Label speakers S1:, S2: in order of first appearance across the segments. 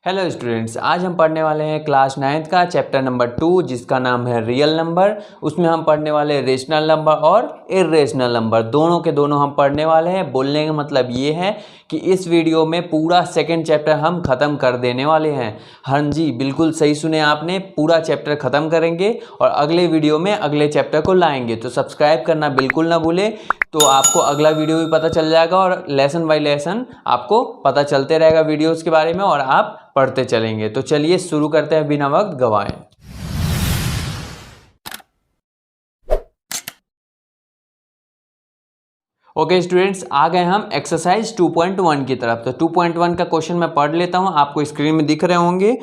S1: Hello students, आज हम पढ़ने वाले हैं क्लास 9th का चैप्टर नंबर 2 जिसका नाम है रियल नंबर। उसमें हम पढ़ने वाले हैं रेशनल नंबर और इर्रेशनल नंबर, दोनों के दोनों हम पढ़ने वाले हैं। बोलने का मतलब ये है कि इस वीडियो में पूरा सेकंड चैप्टर हम ख़त्म कर देने वाले हैं। हाँ जी, बिल्कुल सही सुने आपने, पूरा चैप्टर ख़त्म करेंगे और अगले वीडियो में अगले चैप्टर को लाएंगे। तो सब्सक्राइब करना बिल्कुल ना भूलें, तो आपको अगला वीडियो भी पता चल जाएगा और लेसन बाय लेसन आपको पता चलते रहेगा वीडियोस के बारे में और आप पढ़ते चलेंगे। तो चलिए शुरू करते हैं बिना वक्त गवाए। ओके स्टूडेंट्स, आ गए हम एक्सरसाइज 2.1 की तरफ। तो 2.1 का क्वेश्चन मैं पढ़ लेता हूं, आपको स्क्रीन में दिख रहे होंगे।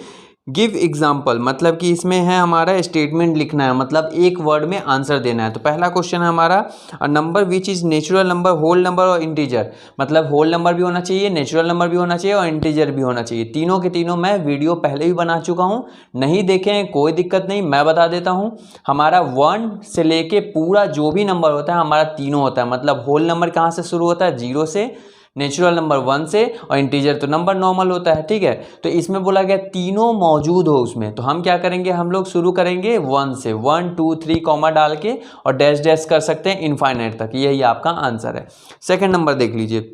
S1: गिव एग्जाम्पल, मतलब कि इसमें है हमारा स्टेटमेंट लिखना है, मतलब एक वर्ड में आंसर देना है। तो पहला क्वेश्चन है हमारा, number which is natural number, whole number और इंटीजर। मतलब होल नंबर भी होना चाहिए, नेचुरल नंबर भी होना चाहिए और इंटीजर भी होना चाहिए। तीनों के तीनों मैं वीडियो पहले भी बना चुका हूँ, नहीं देखें कोई दिक्कत नहीं, मैं बता देता हूँ। हमारा 1 से लेके पूरा जो भी नंबर होता है हमारा तीनों होता है। मतलब होल नंबर कहाँ से शुरू होता है? 0 से, नेचुरल नंबर 1 से और इंटीजर तो नंबर नॉर्मल होता है। ठीक है, तो इसमें बोला गया तीनों मौजूद हो उसमें। तो हम क्या करेंगे, हम लोग शुरू करेंगे 1 से, 1 2 3 कॉमा डाल के और डैश डैश कर सकते हैं इनफाइनाइट तक। यही आपका आंसर है। सेकंड नंबर देख लीजिए,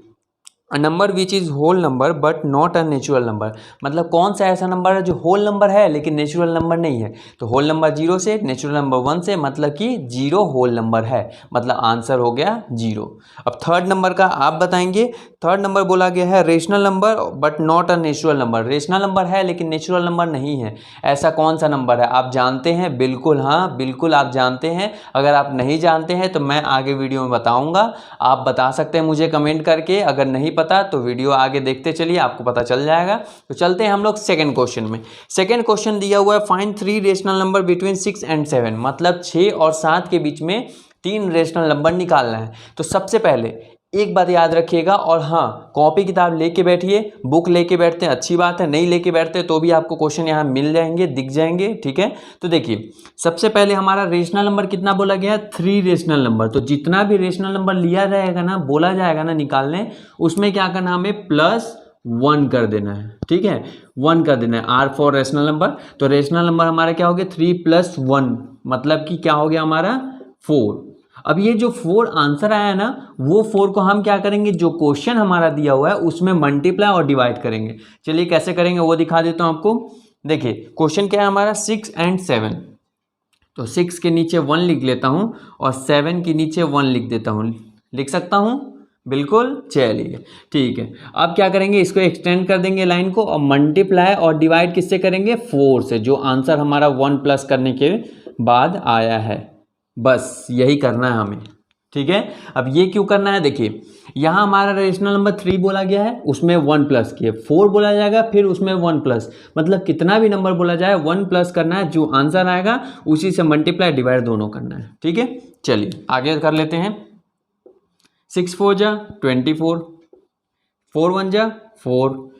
S1: a number which is whole number but not a natural number. मतलब कौन सा ऐसा नंबर है जो होल नंबर है लेकिन नेचुरल नंबर नहीं है? तो होल नंबर 0 से, नेचुरल नंबर 1 से, मतलब कि 0 होल नंबर है, मतलब आंसर हो गया 0। अब थर्ड नंबर का आप बताएंगे। थर्ड नंबर बोला गया है rational number but not a natural number. Rational number है लेकिन नेचुरल नंबर नहीं है। ऐसा कौन सा नंबर है? आप जानते हैं? बिल्कुल हाँ, बिल्कुल आप जानते हैं। अगर आप नहीं जानते हैं तो मैं आगे वीडियो में बताऊंगा, आप बता सकते हैं मुझे कमेंट करके। अगर नहीं पता तो वीडियो आगे देखते चलिए, आपको पता चल जाएगा। तो चलते हैं हम लोग सेकंड क्वेश्चन में। सेकंड क्वेश्चन दिया हुआ है, find 3 rational number between 6 and 7। मतलब 6 और 7 के बीच में 3 रेशनल नंबर निकालना है। तो सबसे पहले एक बात याद रखिएगा, और हाँ, कॉपी किताब लेके बैठिए। बुक लेके बैठते हैं अच्छी बात है, नहीं लेके बैठते तो भी आपको क्वेश्चन यहाँ मिल जाएंगे, दिख जाएंगे। ठीक है, तो देखिए सबसे पहले हमारा रेशनल नंबर कितना बोला गया है? 3 रेशनल नंबर। तो जितना भी रेशनल नंबर लिया जाएगा ना, बोला जाएगा ना निकालने, उसमें क्या करना, हमें +1 कर देना है। ठीक है, 1 कर देना है। R for rational number. तो रेशनल नंबर हमारा क्या हो गया? 3 + 1, मतलब कि क्या हो गया हमारा? 4। अब ये जो 4 आंसर आया है ना, वो 4 को हम क्या करेंगे, जो क्वेश्चन हमारा दिया हुआ है उसमें मल्टीप्लाई और डिवाइड करेंगे। चलिए कैसे करेंगे वो दिखा देता हूं आपको। देखिए क्वेश्चन क्या है हमारा, 6 एंड 7। तो 6 के नीचे 1 लिख लेता हूं और 7 के नीचे 1 लिख देता हूं। लिख सकता हूं? बिल्कुल, चलिए ठीक है। अब क्या करेंगे, इसको एक्सटेंड कर देंगे लाइन को, और मल्टीप्लाई और डिवाइड किससे करेंगे? 4 से, जो आंसर हमारा 1 प्लस करने के बाद आया है। बस यही करना है हमें। ठीक है, अब ये क्यों करना है, देखिए यहाँ हमारा रेशनल नंबर 3 बोला गया है, उसमें 1 प्लस किए, 4 बोला जाएगा फिर उसमें 1 प्लस, मतलब कितना भी नंबर बोला जाए 1 प्लस करना है, जो आंसर आएगा उसी से मल्टीप्लाई डिवाइड दोनों करना है। ठीक है, चलिए आगे कर लेते हैं। 6 4 जा 24, 4 1 जा 4,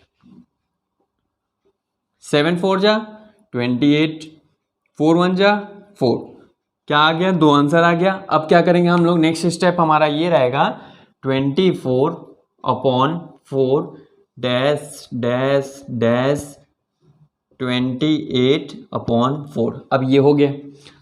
S1: 7 4 जा 28, 4 1 जा 4। क्या आ गया? 2 आंसर आ गया। अब क्या करेंगे हम लोग, नेक्स्ट स्टेप हमारा ये रहेगा, 24/4 डैश डैश डैश 28/4। अब ये हो गया।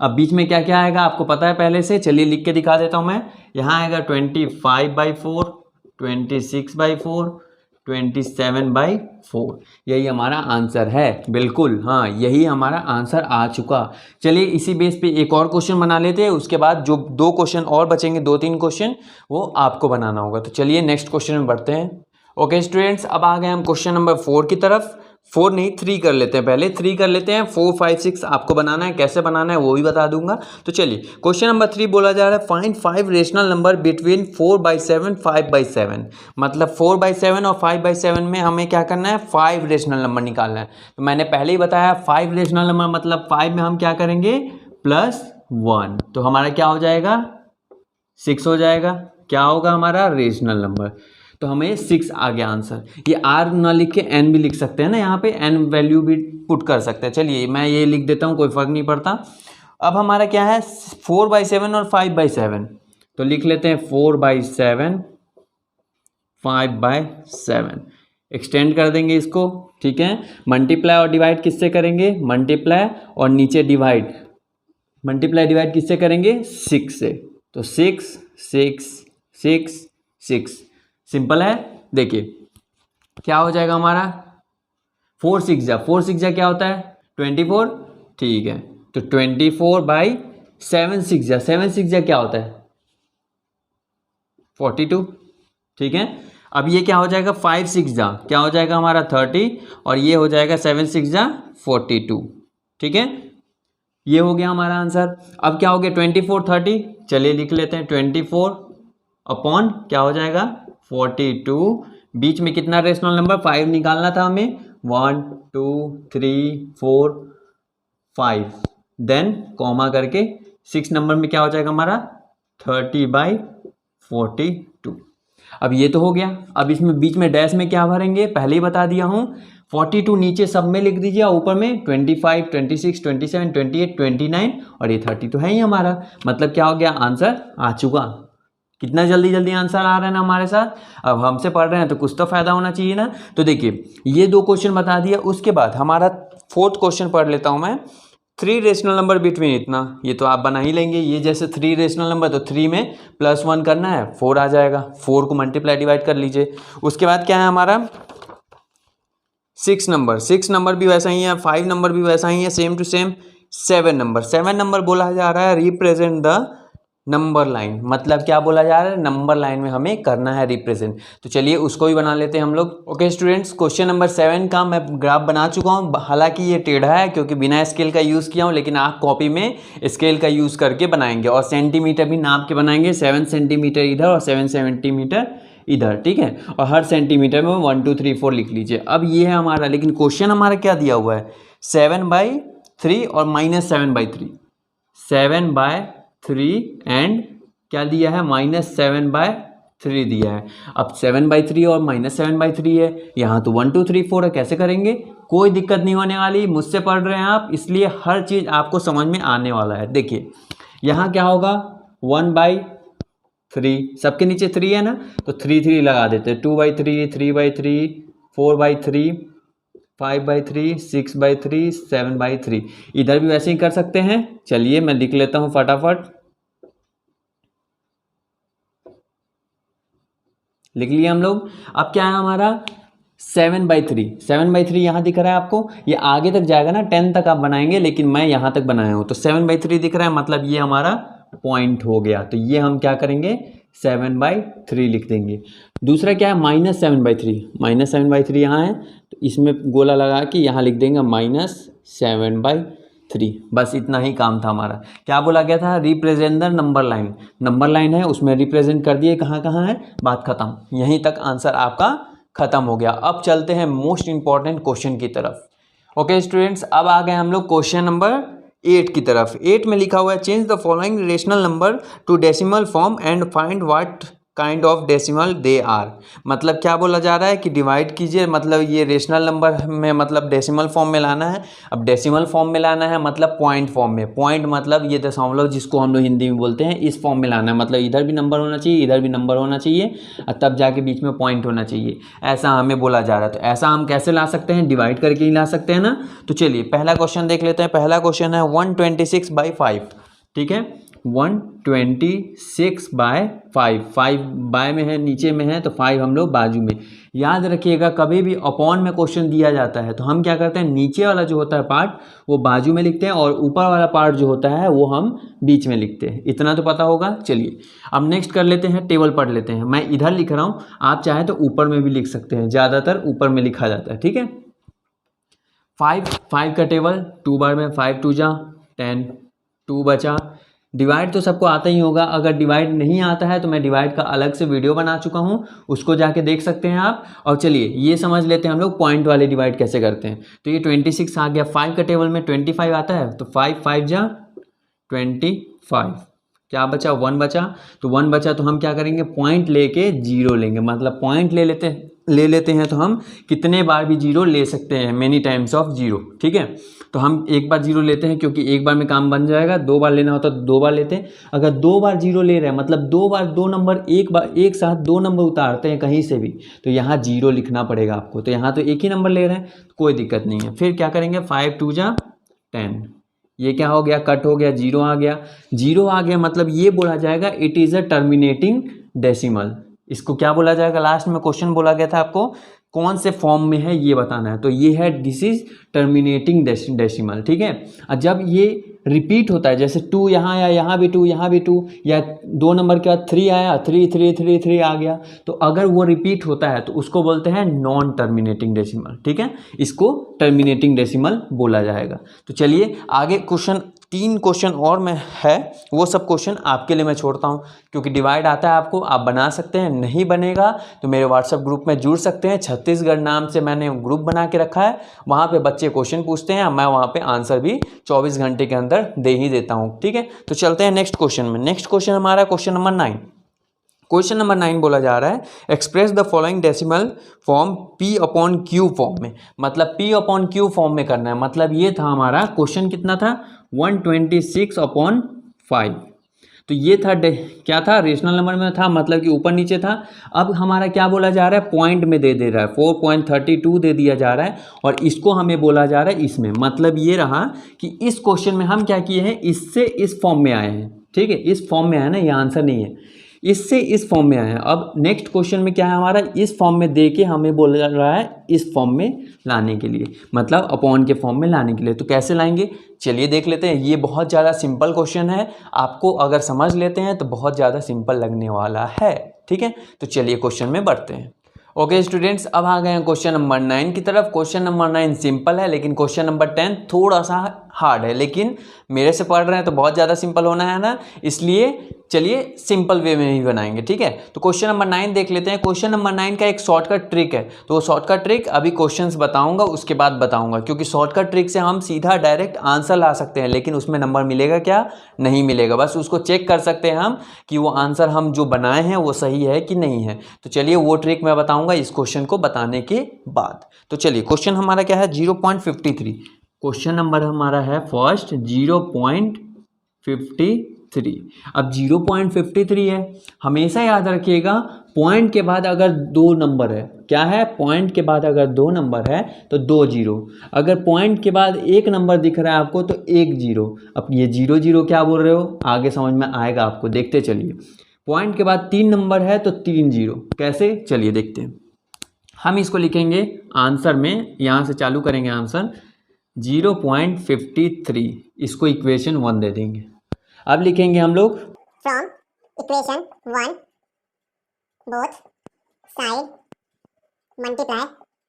S1: अब बीच में क्या क्या आएगा आपको पता है पहले से, चलिए लिख के दिखा देता हूं मैं। यहाँ आएगा 25/4, 26/4, 27/4। यही हमारा आंसर है। बिल्कुल हाँ, यही हमारा आंसर आ चुका। चलिए इसी बेस पे एक और क्वेश्चन बना लेते हैं, उसके बाद जो 2 क्वेश्चन और बचेंगे, 2-3 क्वेश्चन, वो आपको बनाना होगा। तो चलिए नेक्स्ट क्वेश्चन में बढ़ते हैं। ओके स्टूडेंट्स, अब आ गए हम क्वेश्चन नंबर 4 की तरफ। 4 नहीं, 3 कर लेते हैं, पहले 3 कर लेते हैं। 4 5 6 आपको बनाना है, कैसे बनाना है वो भी बता दूंगा। तो चलिए क्वेश्चन नंबर 3 बोला जा रहा है, फाइंड 5 रेशनल नंबर बिटवीन 4/7 5/7। मतलब 4/7 और 5/7 में हमें क्या करना है, 5 रेशनल नंबर निकालना है। तो मैंने पहले ही बताया 5 रेशनल नंबर मतलब 5 में हम क्या करेंगे, +1। तो हमारा क्या हो जाएगा, 6 हो जाएगा। क्या होगा हमारा रेशनल नंबर? तो हमें 6 आ गया आंसर। ये R ना लिख के N भी लिख सकते हैं ना, यहाँ पे N वैल्यू भी पुट कर सकते हैं। चलिए मैं ये लिख देता हूँ, कोई फर्क नहीं पड़ता। अब हमारा क्या है, 4/7 और 5/7। तो लिख लेते हैं 4/7 5/7। एक्सटेंड कर देंगे इसको, ठीक है। मल्टीप्लाई और डिवाइड किससे करेंगे, मल्टीप्लाई और नीचे डिवाइड, मल्टीप्लाई डिवाइड किससे करेंगे, 6 से। तो 6 6 6 6, सिंपल है। देखिए क्या हो जाएगा हमारा, 4 6 जा क्या होता है 24, ठीक है। तो 24/7 6 जा क्या होता है 42, ठीक है। अब ये क्या हो जाएगा 5 6 जा क्या हो जाएगा हमारा 30, और ये हो जाएगा 7 6 जा 42, ठीक है। ये हो गया हमारा आंसर। अब क्या हो गया 24 30, चलिए लिख लेते हैं 24 अपॉन क्या हो जाएगा 42, बीच में कितना रेशनल नंबर 5 निकालना था हमें, 1 2 3 4 5, देन कॉमा करके 6 नंबर में क्या हो जाएगा हमारा 30/42। अब ये तो हो गया। अब इसमें बीच में डैश में क्या भरेंगे, पहले ही बता दिया हूँ, 42 नीचे सब में लिख दीजिए, ऊपर में 25 26 27 28 29 और ये 30 तो है ही हमारा। मतलब क्या हो गया, आंसर आ चुका। कितना जल्दी जल्दी आंसर आ रहा है ना हमारे साथ। अब हमसे पढ़ रहे हैं तो कुछ तो फायदा होना चाहिए ना। तो देखिए ये 2 क्वेश्चन बता दिया, उसके बाद हमारा 4th क्वेश्चन पढ़ लेता हूँ मैं। 3 रेशनल नंबर बिटवीन इतना, ये तो आप बना ही लेंगे। ये जैसे 3 रेशनल नंबर, तो 3 में +1 करना है, 4 आ जाएगा, 4 को मल्टीप्लाई डिवाइड कर लीजिए। उसके बाद क्या है हमारा 6 नंबर भी वैसा ही है, 5 नंबर भी वैसा ही है, सेम टू सेम। 7 नंबर बोला जा रहा है रिप्रेजेंट द नंबर लाइन, मतलब क्या बोला जा रहा है, नंबर लाइन में हमें करना है रिप्रेजेंट। तो चलिए उसको भी बना लेते हैं हम लोग। ओके स्टूडेंट्स, क्वेश्चन नंबर 7 का मैं ग्राफ बना चुका हूँ। हालांकि ये टेढ़ा है क्योंकि बिना स्केल का यूज़ किया हूँ, लेकिन आप कॉपी में स्केल का यूज़ करके बनाएंगे और सेंटीमीटर भी नाप के बनाएंगे, 7 सेंटीमीटर इधर और 7 सेंटीमीटर इधर, ठीक है। और हर सेंटीमीटर में 1 2 3 4 लिख लीजिए। अब ये है हमारा, लेकिन क्वेश्चन हमारा क्या दिया हुआ है 7/3 और -7/3, 7/3 एंड क्या दिया है -7/3 दिया है। अब 7/3 और -7/3 है, यहाँ तो 1 2 3 4 है, कैसे करेंगे, कोई दिक्कत नहीं होने वाली। मुझसे पढ़ रहे हैं आप, इसलिए हर चीज़ आपको समझ में आने वाला है। देखिए यहाँ क्या होगा 1/3, सबके नीचे 3 है ना, तो 3 3 लगा देते हैं, 2/3 3/3 4/3 5/3 6/3 7/3। इधर भी वैसे ही कर सकते हैं। चलिए मैं लिख लेता हूँ फटाफट, लिख लिया हम लोग। अब क्या है हमारा 7/3 यहाँ दिख रहा है आपको, ये आगे तक जाएगा ना 10 तक आप बनाएंगे, लेकिन मैं यहाँ तक बनाया हूँ। तो 7/3 दिख रहा है, मतलब ये हमारा पॉइंट हो गया। तो ये हम क्या करेंगे 7/3 लिख देंगे। दूसरा क्या है -7/3 यहाँ है, तो इसमें गोला लगा के यहाँ लिख देंगे -7/3। बस इतना ही काम था हमारा। क्या बोला गया था, represent the number line, number line है उसमें रिप्रेजेंट कर दिए, कहाँ कहाँ है, बात खत्म। यहीं तक आंसर आपका खत्म हो गया। अब चलते हैं मोस्ट इंपॉर्टेंट क्वेश्चन की तरफ। ओके स्टूडेंट्स, अब आ गए हम लोग क्वेश्चन नंबर 8 की तरफ। 8 में लिखा हुआ है change the following rational number to decimal form and find what kind of decimal they are. मतलब क्या बोला जा रहा है कि डिवाइड कीजिए, मतलब ये रेशनल नंबर में मतलब डेसिमल फॉर्म में लाना है। अब डेसिमल फॉर्म में लाना है मतलब पॉइंट फॉर्म में, पॉइंट मतलब ये दशमलव जिसको हम लोग हिंदी में बोलते हैं, इस फॉर्म में लाना है। मतलब इधर भी नंबर होना चाहिए, इधर भी नंबर होना चाहिए, और तब जाके बीच में पॉइंट होना चाहिए, ऐसा हमें बोला जा रहा है। तो ऐसा हम कैसे ला सकते हैं, डिवाइड करके ही ला सकते हैं ना। तो चलिए पहला क्वेश्चन देख लेते हैं। पहला क्वेश्चन है 126/5, ठीक है, 126/5, 5 बाय में है, नीचे में है, तो 5 हम लोग बाजू में। याद रखिएगा कभी भी अपॉन में क्वेश्चन दिया जाता है तो हम क्या करते हैं, नीचे वाला जो होता है पार्ट वो बाजू में लिखते हैं, और ऊपर वाला पार्ट जो होता है वो हम बीच में लिखते हैं। इतना तो पता होगा। चलिए अब नेक्स्ट कर लेते हैं, टेबल पढ़ लेते हैं। मैं इधर लिख रहा हूँ, आप चाहे तो ऊपर में भी लिख सकते हैं, ज़्यादातर ऊपर में लिखा जाता है, ठीक है। 5 का टेबल 2 बार में, 5 2 जा 10, 2 बचा। डिवाइड तो सबको आता ही होगा, अगर डिवाइड नहीं आता है तो मैं डिवाइड का अलग से वीडियो बना चुका हूँ, उसको जाके देख सकते हैं आप। और चलिए ये समझ लेते हैं हम लोग पॉइंट वाले डिवाइड कैसे करते हैं। तो ये 26 आ गया, 5 का टेबल में 25 आता है, तो 5 5 जा 25, क्या बचा 1 बचा। तो 1 बचा तो हम क्या करेंगे, पॉइंट लेके 0 लेंगे, मतलब पॉइंट ले लेते हैं ले लेते हैं तो हम कितने बार भी जीरो ले सकते हैं, मेनी टाइम्स ऑफ जीरो। ठीक है, तो हम एक बार जीरो लेते हैं क्योंकि एक बार में काम बन जाएगा। 2 बार लेना होता तो 2 बार लेते हैं। अगर 2 बार जीरो ले रहे हैं मतलब 2 बार 2 नंबर एक साथ 2 नंबर उतारते हैं कहीं से भी, तो यहाँ जीरो लिखना पड़ेगा आपको। तो यहाँ तो एक ही नंबर ले रहे हैं, कोई दिक्कत नहीं है। फिर क्या करेंगे, 5 2 जा 10, ये क्या हो गया, कट हो गया, जीरो आ गया। जीरो आ गया मतलब ये बोला जाएगा it is a terminating decimal. इसको क्या बोला जाएगा, लास्ट में क्वेश्चन बोला गया था आपको कौन से फॉर्म में है ये बताना है, तो ये है दिस इज टर्मिनेटिंग डेसिमल। ठीक है, और जब ये रिपीट होता है, जैसे 2 यहाँ आया, यहाँ भी 2, यहाँ भी 2, या 2 नंबर के बाद 3 आया, 3 3 3 3 आ गया, तो अगर वो रिपीट होता है तो उसको बोलते हैं नॉन टर्मिनेटिंग डेसिमल। ठीक है, इसको टर्मिनेटिंग डेसिमल बोला जाएगा। तो चलिए आगे क्वेश्चन 3 क्वेश्चन और में है, वो सब क्वेश्चन आपके लिए मैं छोड़ता हूँ क्योंकि डिवाइड आता है आपको, आप बना सकते हैं। नहीं बनेगा तो मेरे व्हाट्सएप ग्रुप में जुड़ सकते हैं। छत्तीसगढ़ नाम से मैंने ग्रुप बना के रखा है, वहाँ पे बच्चे क्वेश्चन पूछते हैं, मैं वहाँ पे आंसर भी 24 घंटे के अंदर दे ही देता हूँ। ठीक है, तो चलते हैं नेक्स्ट क्वेश्चन में। नेक्स्ट क्वेश्चन हमारा क्वेश्चन नंबर 9। क्वेश्चन नंबर 9 बोला जा रहा है express the following decimal form P upon Q form में। मतलब P अपॉन Q फॉर्म में करना है। मतलब ये था हमारा क्वेश्चन, कितना था, 126 अपॉन 5। तो ये था क्या था, रेशनल नंबर में था, मतलब कि ऊपर नीचे था। अब हमारा क्या बोला जा रहा है, पॉइंट में दे रहा है, 4.32 दे दिया जा रहा है, और इसको हमें बोला जा रहा है इसमें। मतलब ये रहा कि इस क्वेश्चन में हम क्या किए हैं, इससे इस फॉर्म में आए हैं। ठीक है, इस फॉर्म में आया ना, ये आंसर नहीं है, इससे इस फॉर्म में आया है। अब नेक्स्ट क्वेश्चन में क्या है हमारा, इस फॉर्म में दे के हमें बोल रहा है इस फॉर्म में लाने के लिए, मतलब अपॉन के फॉर्म में लाने के लिए। तो कैसे लाएंगे, चलिए देख लेते हैं। ये बहुत ज़्यादा सिंपल क्वेश्चन है, आपको अगर समझ लेते हैं तो बहुत ज़्यादा सिंपल लगने वाला है। ठीक है, तो चलिए क्वेश्चन में बढ़ते हैं। ओके स्टूडेंट्स, अब आ गए हैं क्वेश्चन नंबर 9 की तरफ। क्वेश्चन नंबर 9 सिंपल है, लेकिन क्वेश्चन नंबर 10 थोड़ा सा हार्ड है, लेकिन मेरे से पढ़ रहे हैं तो बहुत ज़्यादा सिंपल होना है ना, इसलिए चलिए सिंपल वे में ही बनाएंगे। ठीक है, तो क्वेश्चन नंबर 9 देख लेते हैं। क्वेश्चन नंबर 9 का एक शॉर्टकट ट्रिक है, तो वो शॉर्टकट ट्रिक अभी क्वेश्चंस बताऊंगा, उसके बाद बताऊंगा, क्योंकि शॉर्टकट ट्रिक से हम सीधा डायरेक्ट आंसर ला सकते हैं, लेकिन उसमें नंबर मिलेगा क्या, नहीं मिलेगा। बस उसको चेक कर सकते हैं हम कि वो आंसर हम जो बनाए हैं वो सही है कि नहीं है। तो चलिए वो ट्रिक मैं बताऊँगा इस क्वेश्चन को बताने के बाद। तो चलिए क्वेश्चन हमारा क्या है, 0.53। क्वेश्चन नंबर हमारा है फर्स्ट 0.53। अब 0.53 है, हमेशा याद रखिएगा पॉइंट के बाद अगर 2 नंबर है, क्या है, पॉइंट के बाद अगर 2 नंबर है तो 2 जीरो। अगर पॉइंट के बाद 1 नंबर दिख रहा है आपको तो 1 जीरो। अब ये 0 0 क्या बोल रहे हो, आगे समझ में आएगा आपको, देखते चलिए। पॉइंट के बाद 3 नंबर है तो 3 जीरो, कैसे, चलिए देखते हैं। हम इसको लिखेंगे आंसर में, यहाँ से चालू करेंगे आंसर 0.53, इसको इक्वेशन 1 दे देंगे। अब लिखेंगे हम लोग
S2: from equation 1 both side multiply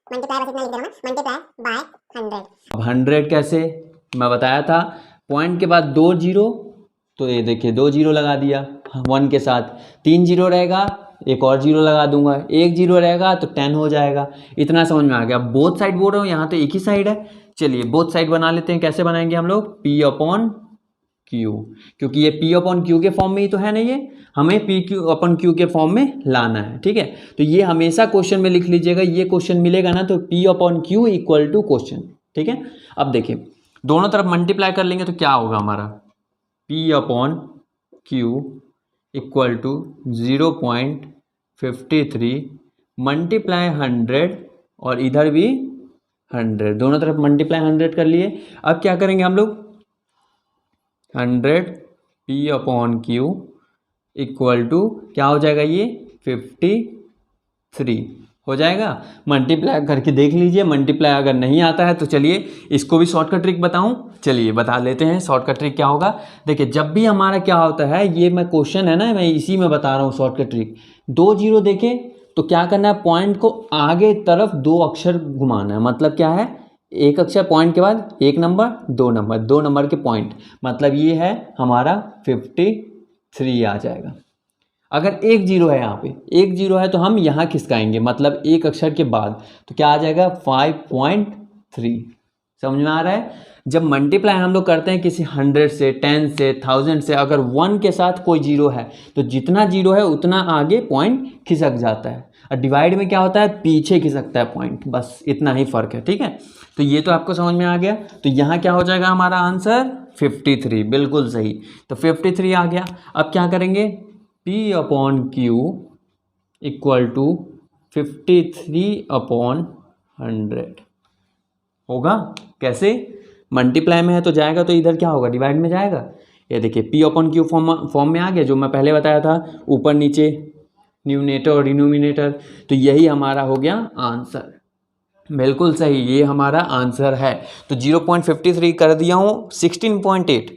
S2: बस इतना लिख देना, मल्टीप्लाई बाय 100।
S1: अब 100 कैसे, मैं बताया था, पॉइंट के बाद 2 जीरो, तो ये देखिए 2 जीरो लगा दिया 1 के साथ, 3 जीरो रहेगा, एक और जीरो लगा दूंगा, 1 जीरो रहेगा तो 10 हो जाएगा। इतना समझ में आ गया। बोथ साइड बोल रहा हूँ, यहाँ तो एक ही साइड है। चलिए बोथ साइड बना लेते हैं। कैसे बनाएंगे हम लोग, P अपॉन Q, क्योंकि ये P अपॉन Q के फॉर्म में ही तो है ना, ये हमें P अपॉन Q के फॉर्म में लाना है। ठीक है, तो ये हमेशा क्वेश्चन में लिख लीजिएगा, ये क्वेश्चन मिलेगा ना तो P upon Q equal to question. ठीक है, अब देखिए दोनों तरफ मल्टीप्लाई कर लेंगे तो क्या होगा हमारा, P upon Q equal to 0.53 multiply 100, और इधर भी 100, दोनों तरफ मल्टीप्लाई 100 कर लिए। अब क्या करेंगे हम लोग, 100 P upon Q equal to क्या हो जाएगा, ये 53 हो जाएगा। मल्टीप्लाई करके देख लीजिए, मल्टीप्लाई अगर नहीं आता है तो चलिए इसको भी शॉर्टकट ट्रिक बताऊं, चलिए बता लेते हैं शॉर्टकट ट्रिक क्या होगा। देखिए जब भी हमारा क्या होता है, ये मैं क्वेश्चन है ना, मैं इसी में बता रहा हूँ शॉर्टकट ट्रिक। 2 जीरो देखे तो क्या करना है, पॉइंट को आगे तरफ 2 अक्षर घुमाना है। मतलब क्या है, एक अक्षर पॉइंट के बाद 1 नंबर 2 नंबर, 2 नंबर के पॉइंट, मतलब ये है हमारा 53 आ जाएगा। अगर 1 जीरो है, यहाँ पे 1 जीरो है तो हम यहाँ खिसकाएंगे, मतलब एक अक्षर के बाद, तो क्या आ जाएगा 5.3। समझ में आ रहा है। जब मल्टीप्लाई हम लोग करते हैं किसी 100 से, 10 से, 1000 से, अगर 1 के साथ कोई जीरो है तो जितना जीरो है उतना आगे पॉइंट खिसक जाता है। और डिवाइड में क्या होता है, पीछे खिसकता है पॉइंट, बस इतना ही फ़र्क है। ठीक है, तो ये तो आपको समझ में आ गया। तो यहाँ क्या हो जाएगा हमारा आंसर 53, बिल्कुल सही। तो 53 आ गया। अब क्या करेंगे, P/Q इक्वल टू 53/100 होगा। कैसे, मल्टीप्लाई में है तो जाएगा तो इधर क्या होगा, डिवाइड में जाएगा। ये देखिए P/Q फॉर्म में आ गया, जो मैं पहले बताया था, ऊपर नीचे न्यूमिनेटर और डिनोमिनेटर। तो यही हमारा हो गया आंसर, बिल्कुल सही, ये हमारा आंसर है। तो 0.53 कर दिया हूँ, 16.8।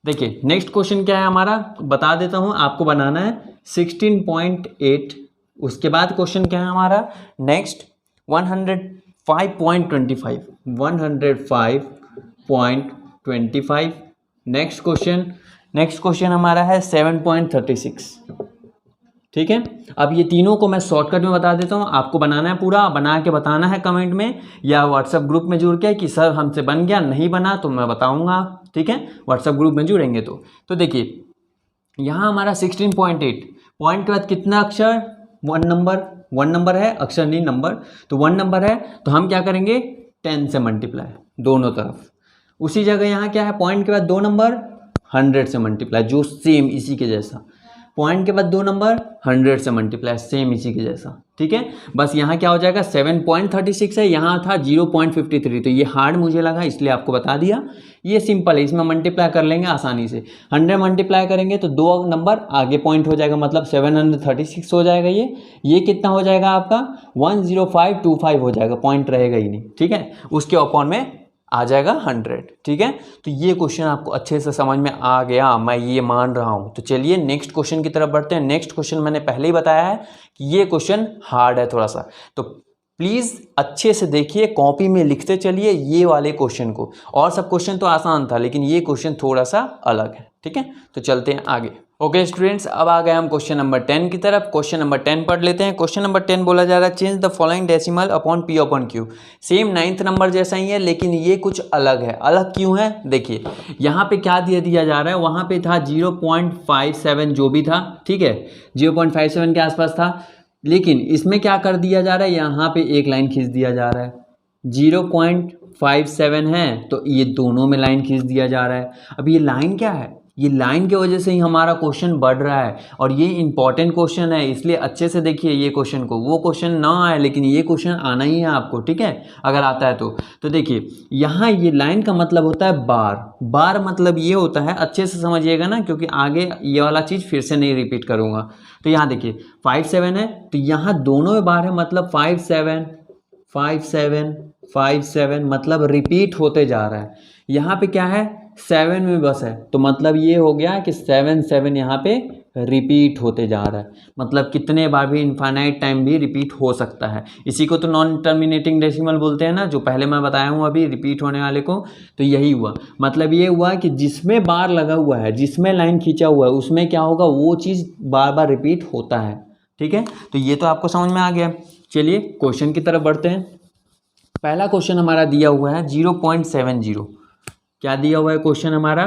S1: देखिए नेक्स्ट क्वेश्चन क्या है हमारा, बता देता हूँ, आपको बनाना है 16.8। उसके बाद क्वेश्चन क्या है हमारा नेक्स्ट, 105.25, 105.25। नेक्स्ट क्वेश्चन हमारा है 7.36। ठीक है, अब ये तीनों को मैं शॉर्टकट में बता देता हूँ, आपको बनाना है, पूरा बना के बताना है कमेंट में या व्हाट्सएप ग्रुप में जुड़ के कि सर हमसे बन गया, नहीं बना तो मैं बताऊँगा। ठीक है, व्हाट्सएप ग्रुप में जुड़ेंगे तो देखिए यहाँ हमारा 16.8, पॉइंट के बाद कितना अक्षर, 1 नंबर है, अक्षर नहीं नंबर, तो 1 नंबर है, तो हम क्या करेंगे 10 से मल्टीप्लाई दोनों तरफ। उसी जगह यहाँ क्या है, पॉइंट के बाद 2 नंबर 100 से मल्टीप्लाई, जो सेम इसी के जैसा, पॉइंट के बाद 2 नंबर 100 से मल्टीप्लाई, सेम इसी के जैसा। ठीक है, बस यहाँ क्या हो जाएगा 7.36 है, यहाँ था 0.53, तो ये हार्ड मुझे लगा इसलिए आपको बता दिया। ये सिंपल है, इसमें मल्टीप्लाई कर लेंगे आसानी से, 100 मल्टीप्लाई करेंगे तो 2 नंबर आगे पॉइंट हो जाएगा, मतलब 736 हो जाएगा। ये कितना हो जाएगा आपका 10525 हो जाएगा, पॉइंट रहेगा ही नहीं। ठीक है, उसके अपॉन में आ जाएगा 100। ठीक है, तो ये क्वेश्चन आपको अच्छे से समझ में आ गया, मैं ये मान रहा हूँ। तो चलिए नेक्स्ट क्वेश्चन की तरफ बढ़ते हैं। नेक्स्ट क्वेश्चन मैंने पहले ही बताया है कि ये क्वेश्चन हार्ड है थोड़ा सा, तो प्लीज़ अच्छे से देखिए, कॉपी में लिखते चलिए ये वाले क्वेश्चन को। और सब क्वेश्चन तो आसान था, लेकिन ये क्वेश्चन थोड़ा सा अलग है। ठीक है, तो चलते हैं आगे। ओके स्टूडेंट्स, अब आ गए हम क्वेश्चन नंबर 10 की तरफ। क्वेश्चन नंबर 10 पढ़ लेते हैं। क्वेश्चन नंबर 10 बोला जा रहा है, change the following decimal upon P/Q। Same 9th number जैसा ही है, लेकिन ये कुछ अलग है। अलग क्यों है, देखिए यहाँ पे क्या दिया जा रहा है, वहाँ पे था 0.57 जो भी था, ठीक है 0.57 के आसपास था, लेकिन इसमें क्या कर दिया जा रहा है, यहाँ पे एक लाइन खींच दिया जा रहा है। 0.57 है तो ये दोनों में लाइन खींच दिया जा रहा है। अब ये लाइन क्या है, ये लाइन की वजह से ही हमारा क्वेश्चन बढ़ रहा है, और ये इंपॉर्टेंट क्वेश्चन है, इसलिए अच्छे से देखिए ये क्वेश्चन को। वो क्वेश्चन ना आए, लेकिन ये क्वेश्चन आना ही है आपको। ठीक है, अगर आता है तो देखिए यहाँ ये लाइन का मतलब होता है बार मतलब ये होता है, अच्छे से समझिएगा ना, क्योंकि आगे ये वाला चीज़ फिर से नहीं रिपीट करूँगा। तो यहाँ देखिए 5-7 है, तो यहाँ दोनों में बार है, मतलब 5-7 मतलब रिपीट होते जा रहा है। यहाँ पे क्या है 7 में बस है, तो मतलब ये हो गया कि 7 यहाँ पे रिपीट होते जा रहा है, मतलब कितने बार भी इनफाइनाइट टाइम भी रिपीट हो सकता है। इसी को तो नॉन टर्मिनेटिंग डेसिमल बोलते हैं ना, जो पहले मैं बताया हूँ अभी रिपीट होने वाले को। तो यही हुआ, मतलब ये हुआ कि जिसमें बार लगा हुआ है, जिसमें लाइन खींचा हुआ है, उसमें क्या होगा, वो चीज़ बार बार रिपीट होता है। ठीक है, तो ये तो आपको समझ में आ गया। चलिए क्वेश्चन की तरफ बढ़ते हैं। पहला क्वेश्चन हमारा दिया हुआ है 0.70। क्या दिया हुआ है क्वेश्चन हमारा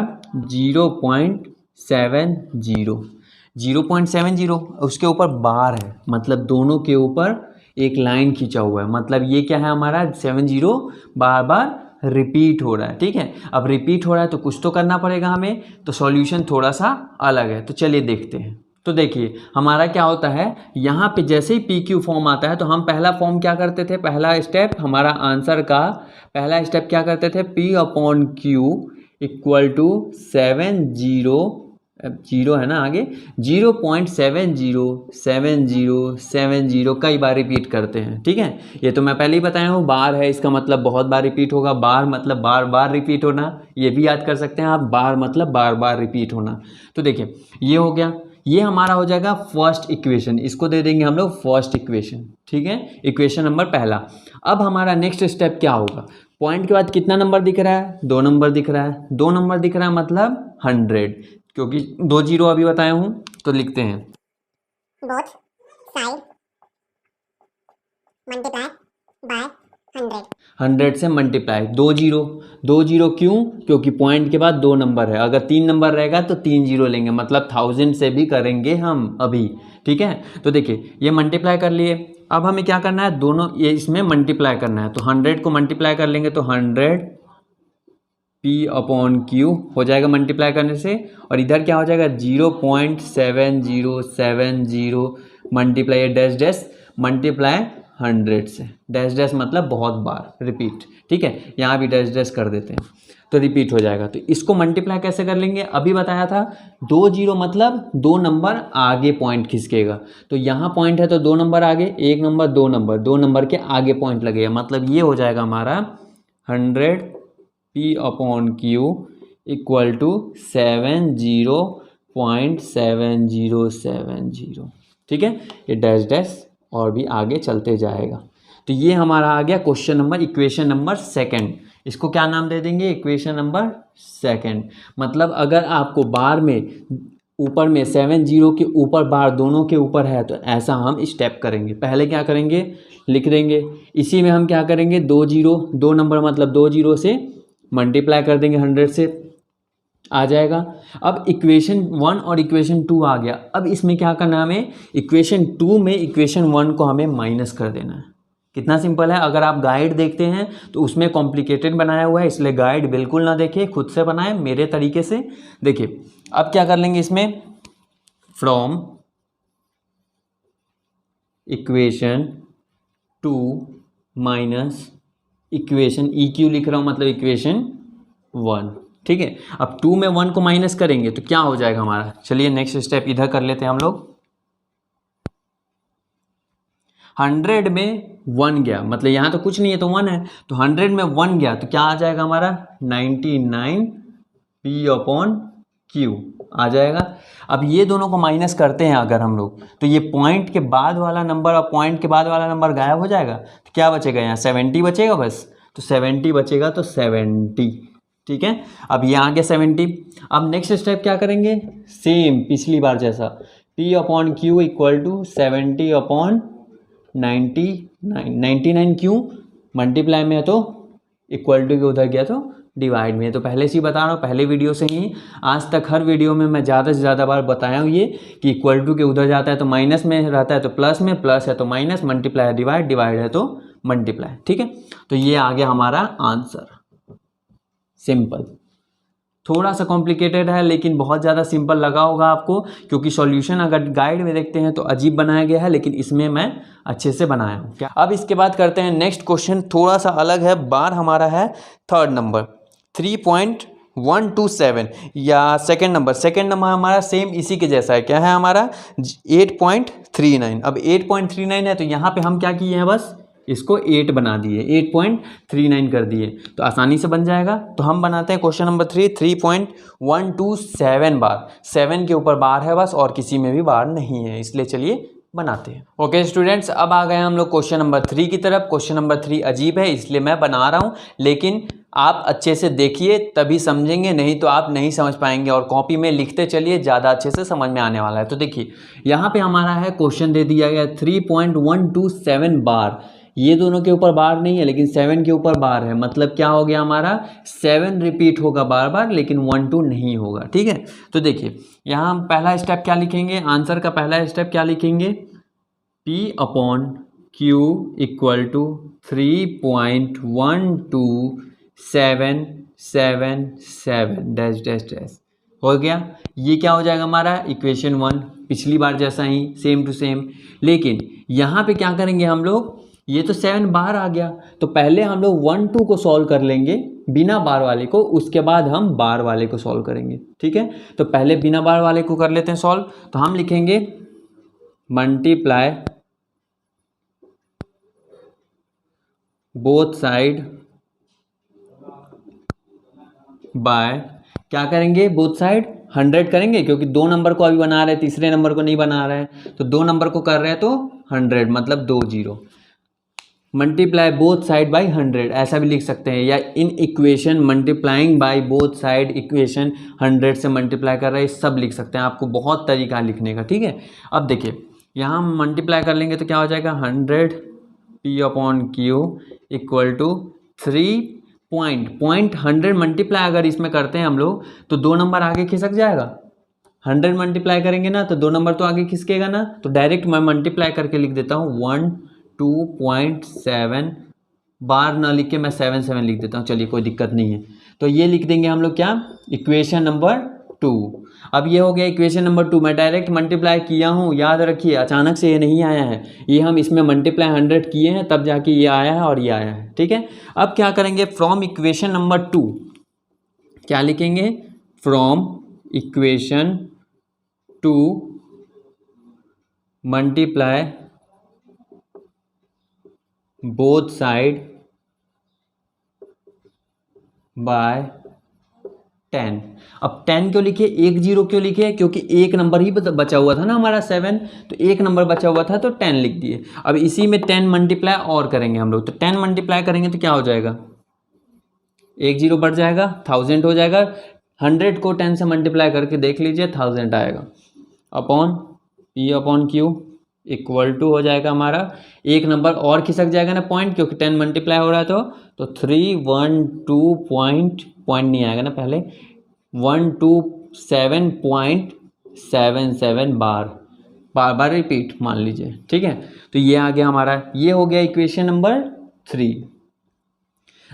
S1: 0.70, उसके ऊपर बार है, मतलब दोनों के ऊपर एक लाइन खींचा हुआ है, मतलब ये क्या है हमारा 70 बार बार रिपीट हो रहा है। ठीक है, अब रिपीट हो रहा है तो कुछ तो करना पड़ेगा हमें, तो सॉल्यूशन थोड़ा सा अलग है, तो चलिए देखते हैं। तो देखिए हमारा क्या होता है, यहाँ पे जैसे ही PQ फॉर्म आता है तो हम पहला फॉर्म क्या करते थे, पहला स्टेप हमारा आंसर का पहला स्टेप क्या करते थे, P/Q इक्वल टू 0 है ना आगे 0.70 कई बार रिपीट करते हैं। ठीक है, ये तो मैं पहले ही बताया हूँ, बार है इसका मतलब बहुत बार रिपीट होगा, बार मतलब बार बार रिपीट होना, ये भी याद कर सकते हैं आप, बार मतलब बार बार रिपीट होना। तो देखिए ये हो गया, ये हमारा हो जाएगा फर्स्ट इक्वेशन, इसको दे देंगे हम लोग फर्स्ट इक्वेशन। ठीक है, इक्वेशन नंबर पहला। अब हमारा नेक्स्ट स्टेप क्या होगा, पॉइंट के बाद कितना नंबर दिख रहा है, 2 नंबर दिख रहा है, 2 नंबर दिख रहा है मतलब 100, क्योंकि 2 0 अभी बताया हूँ, तो लिखते हैं
S2: बोथ साइड मल्टीप्लाई बाय
S1: 100 से मल्टीप्लाई 2 0 क्यों, क्योंकि पॉइंट के बाद 2 नंबर है, अगर 3 नंबर रहेगा तो 3 0 लेंगे, मतलब 1000 से भी करेंगे हम अभी। ठीक है, तो देखिए ये मल्टीप्लाई कर लिए, अब हमें क्या करना है, दोनों ये इसमें मल्टीप्लाई करना है। तो 100 को मल्टीप्लाई कर लेंगे तो 100 P/Q हो जाएगा मल्टीप्लाई करने से, और इधर क्या हो जाएगा 0.7070 मल्टीप्लाई डैश डैश मल्टीप्लाई 100 से, डैश डैश मतलब बहुत बार रिपीट, ठीक है, यहाँ भी डैश डैश कर देते हैं तो रिपीट हो जाएगा। तो इसको मल्टीप्लाई कैसे कर लेंगे, अभी बताया था 2 0 मतलब 2 नंबर आगे पॉइंट खिसकेगा। तो यहाँ पॉइंट है तो 2 नंबर आगे, 1 नंबर 2 नंबर, 2 नंबर के आगे पॉइंट लगेगा, मतलब ये हो जाएगा हमारा 100 P/Q इक्वल टू 70.7070, ठीक है, ये डैश डैश और भी आगे चलते जाएगा। तो ये हमारा आ गया question number, equation number second. इसको क्या नाम दे देंगे, इक्वेशन नंबर सेकंड। मतलब अगर आपको बार में ऊपर में 70 के ऊपर बार दोनों के ऊपर है तो ऐसा हम स्टेप करेंगे। पहले क्या करेंगे, लिख देंगे, इसी में हम क्या करेंगे 2 0, 2 नंबर मतलब 2 0 से मल्टीप्लाई कर देंगे 100 से, आ जाएगा। अब इक्वेशन 1 और इक्वेशन 2 आ गया। अब इसमें क्या करना है हमें, इक्वेशन 2 में इक्वेशन 1 को हमें माइनस कर देना है। कितना सिंपल है, अगर आप गाइड देखते हैं तो उसमें कॉम्प्लिकेटेड बनाया हुआ है, इसलिए गाइड बिल्कुल ना देखिए, खुद से बनाएं मेरे तरीके से। देखिए अब क्या कर लेंगे इसमें, from equation 2 minus equation EQ लिख रहा हूँ मतलब इक्वेशन 1, ठीक है। अब 2 में 1 को माइनस करेंगे तो क्या हो जाएगा हमारा, चलिए नेक्स्ट स्टेप इधर कर लेते हैं हम लोग। 100 में 1 गया, मतलब यहाँ तो कुछ नहीं है तो 1 है, तो 100 में 1 गया तो क्या आ जाएगा हमारा 99 P/Q आ जाएगा। अब ये दोनों को माइनस करते हैं अगर हम लोग, तो ये पॉइंट के बाद वाला नंबर और पॉइंट के बाद वाला नंबर गायब हो जाएगा, तो क्या बचेगा यहाँ 70 बचेगा बस, तो 70 बचेगा तो 70, ठीक है। अब ये आ गया 70। अब नेक्स्ट स्टेप क्या करेंगे, सेम पिछली बार जैसा, P/Q इक्वल टू 70/99 क्यों मल्टीप्लाई में है तो इक्वल टू के उधर गया तो डिवाइड में है। तो पहले से ही बता रहा हूँ, पहले वीडियो से ही आज तक हर वीडियो में मैं ज़्यादा से ज़्यादा बार बताया हूँ ये कि इक्वल टू के उधर जाता है तो माइनस में रहता है तो प्लस में, प्लस है तो माइनस, मल्टीप्लाई है डिवाइड, डिवाइड है तो मल्टीप्लाई, ठीक है। तो ये आ गया हमारा आंसर, सिंपल। थोड़ा सा कॉम्प्लिकेटेड है लेकिन बहुत ज़्यादा सिंपल लगा होगा आपको, क्योंकि सॉल्यूशन अगर गाइड में देखते हैं तो अजीब बनाया गया है, लेकिन इसमें मैं अच्छे से बनाया हूँ। क्या अब इसके बाद करते हैं नेक्स्ट क्वेश्चन, थोड़ा सा अलग है, बार हमारा है थर्ड नंबर 3.127 या सेकंड नंबर हमारा सेम इसी के जैसा है, क्या है हमारा 8.39। अब 8.39 है तो यहाँ पे हम क्या किए हैं, बस इसको 8 बना दिए, 8.39 कर दिए तो आसानी से बन जाएगा। तो हम बनाते हैं क्वेश्चन नंबर 3.127 बार, 7 के ऊपर बार है बस और किसी में भी बार नहीं है, इसलिए चलिए बनाते हैं। ओके स्टूडेंट्स, अब आ गए हम लोग क्वेश्चन नंबर 3 की तरफ। क्वेश्चन नंबर 3 अजीब है इसलिए मैं बना रहा हूँ, लेकिन आप अच्छे से देखिए तभी समझेंगे, नहीं तो आप नहीं समझ पाएंगे, और कॉपी में लिखते चलिए, ज़्यादा अच्छे से समझ में आने वाला है। तो देखिए यहाँ पे हमारा है क्वेश्चन दे दिया गया 3.127 बार, ये दोनों के ऊपर बार नहीं है लेकिन 7 के ऊपर बार है, मतलब क्या हो गया हमारा 7 रिपीट होगा बार बार, लेकिन 1 2 नहीं होगा, ठीक है। तो देखिए यहाँ हम पहला स्टेप क्या लिखेंगे, आंसर का पहला स्टेप क्या लिखेंगे, P/Q equal to 3.12777 dash dash dash हो गया। ये क्या हो जाएगा हमारा इक्वेशन 1, पिछली बार जैसा ही सेम टू सेम। लेकिन यहाँ पे क्या करेंगे हम लोग, ये तो 7 बार आ गया तो पहले हम लोग 1 2 को सॉल्व कर लेंगे बिना बार वाले को, उसके बाद हम बार वाले को सॉल्व करेंगे, ठीक है। तो पहले बिना बार वाले को कर लेते हैं सॉल्व। तो हम लिखेंगे मल्टीप्लाई बोथ साइड बाय, क्या करेंगे बोथ साइड 100 करेंगे, क्योंकि 2 नंबर को अभी बना रहे हैं, तीसरे नंबर को नहीं बना रहे हैं, तो 2 नंबर को कर रहे हैं तो 100 मतलब 2 0, मल्टीप्लाई बोथ साइड बाय 100 ऐसा भी लिख सकते हैं, या in equation multiplying by both side equation 100 से मल्टीप्लाई कर रहे हैं, सब लिख सकते हैं, आपको बहुत तरीका लिखने का, ठीक है। अब देखिए यहाँ हम मल्टीप्लाई कर लेंगे तो क्या हो जाएगा 100 P/Q इक्वल टू 3.100 मल्टीप्लाई अगर इसमें करते हैं हम लोग तो 2 नंबर आगे खिसक जाएगा, 100 मल्टीप्लाई करेंगे ना तो 2 नंबर तो आगे खिसकेगा ना, तो डायरेक्ट मैं मल्टीप्लाई करके लिख देता हूँ 1 2.7 बार ना लिख के मैं 7 लिख देता हूँ, चलिए कोई दिक्कत नहीं है। तो ये लिख देंगे हम लोग क्या, इक्वेशन नंबर 2। अब ये हो गया इक्वेशन नंबर 2। मैं डायरेक्ट मल्टीप्लाई किया हूँ, याद रखिए, अचानक से ये नहीं आया है, ये हम इसमें मल्टीप्लाई 100 किए हैं तब जाके ये आया है और ये आया है, ठीक है। अब क्या करेंगे, फ्रॉम इक्वेशन नंबर 2 क्या लिखेंगे, from equation 2 multiply both side by 10। अब 10 क्यों लिखे, 10 क्यों लिखे, क्योंकि एक नंबर ही बचा हुआ था ना हमारा 7, तो एक नंबर बचा हुआ था तो 10 लिख दिए। अब इसी में 10 मल्टीप्लाई और करेंगे हम लोग, तो 10 मल्टीप्लाई करेंगे तो क्या हो जाएगा, 10 बढ़ जाएगा, 1000 हो जाएगा। 100 को 10 से मल्टीप्लाई करके देख लीजिए, 1000 आएगा। अपॉन P/Q इक्वल टू हो जाएगा हमारा, एक नंबर और खिसक जाएगा ना पॉइंट, क्योंकि 10 मल्टीप्लाई हो रहा है तो 312 पॉइंट नहीं आएगा ना, पहले 127.77 बार रिपीट मान लीजिए, ठीक है। तो ये आ गया हमारा, ये हो गया इक्वेशन नंबर 3।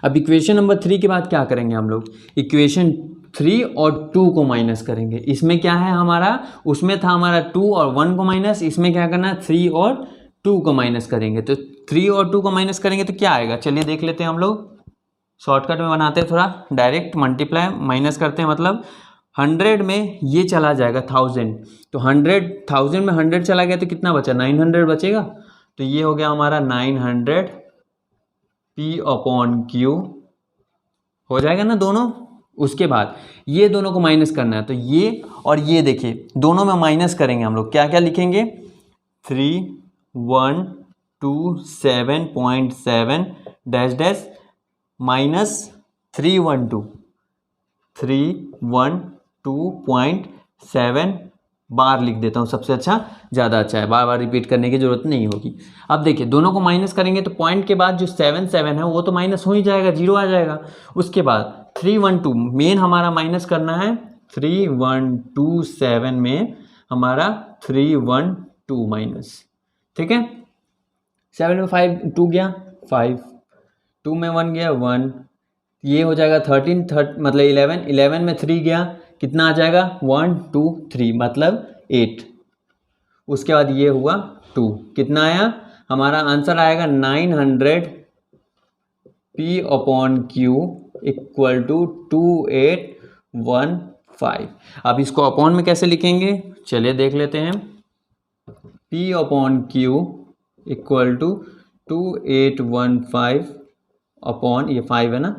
S1: अब इक्वेशन नंबर 3 के बाद क्या करेंगे हम लोग, इक्वेशन 3 और 2 को माइनस करेंगे। इसमें क्या है हमारा, उसमें था हमारा 2 और 1 को माइनस, इसमें क्या करना है 3 और 2 को माइनस करेंगे। तो 3 और 2 को माइनस करेंगे तो क्या आएगा, चलिए देख लेते हैं हम लोग, शॉर्टकट में बनाते हैं, थोड़ा डायरेक्ट मल्टीप्लाई माइनस करते हैं, मतलब 100 में ये चला जाएगा 1000, तो 1000 में 100 चला गया तो कितना बचा, 900 बचेगा। तो ये हो गया हमारा 900 P/Q हो जाएगा ना दोनों। उसके बाद ये दोनों को माइनस करना है, तो ये और ये देखिए दोनों में माइनस करेंगे हम लोग, क्या क्या लिखेंगे, 3127.7 डैश डैश माइनस 312.7 बार लिख देता हूँ, सबसे अच्छा, ज़्यादा अच्छा है, बार बार रिपीट करने की ज़रूरत नहीं होगी। अब देखिए दोनों को माइनस करेंगे तो पॉइंट के बाद जो 7 है वो तो माइनस हो ही जाएगा, 0 आ जाएगा। उसके बाद 312 मेन हमारा माइनस करना है, 3127 में हमारा 312 माइनस, ठीक है। 7 में 5 2 गया 5, 2 में 1 गया 1, ये हो जाएगा 13 मतलब 11 में 3 गया, कितना आ जाएगा 1 2 3 मतलब 8। उसके बाद ये हुआ 2, कितना आया हमारा आंसर आएगा 900 P/Q इक्वल टू 2815। अब इसको अपॉन में कैसे लिखेंगे, चलिए देख लेते हैं। P/Q इक्वल टू 2815 अपॉन, ये 5 है ना,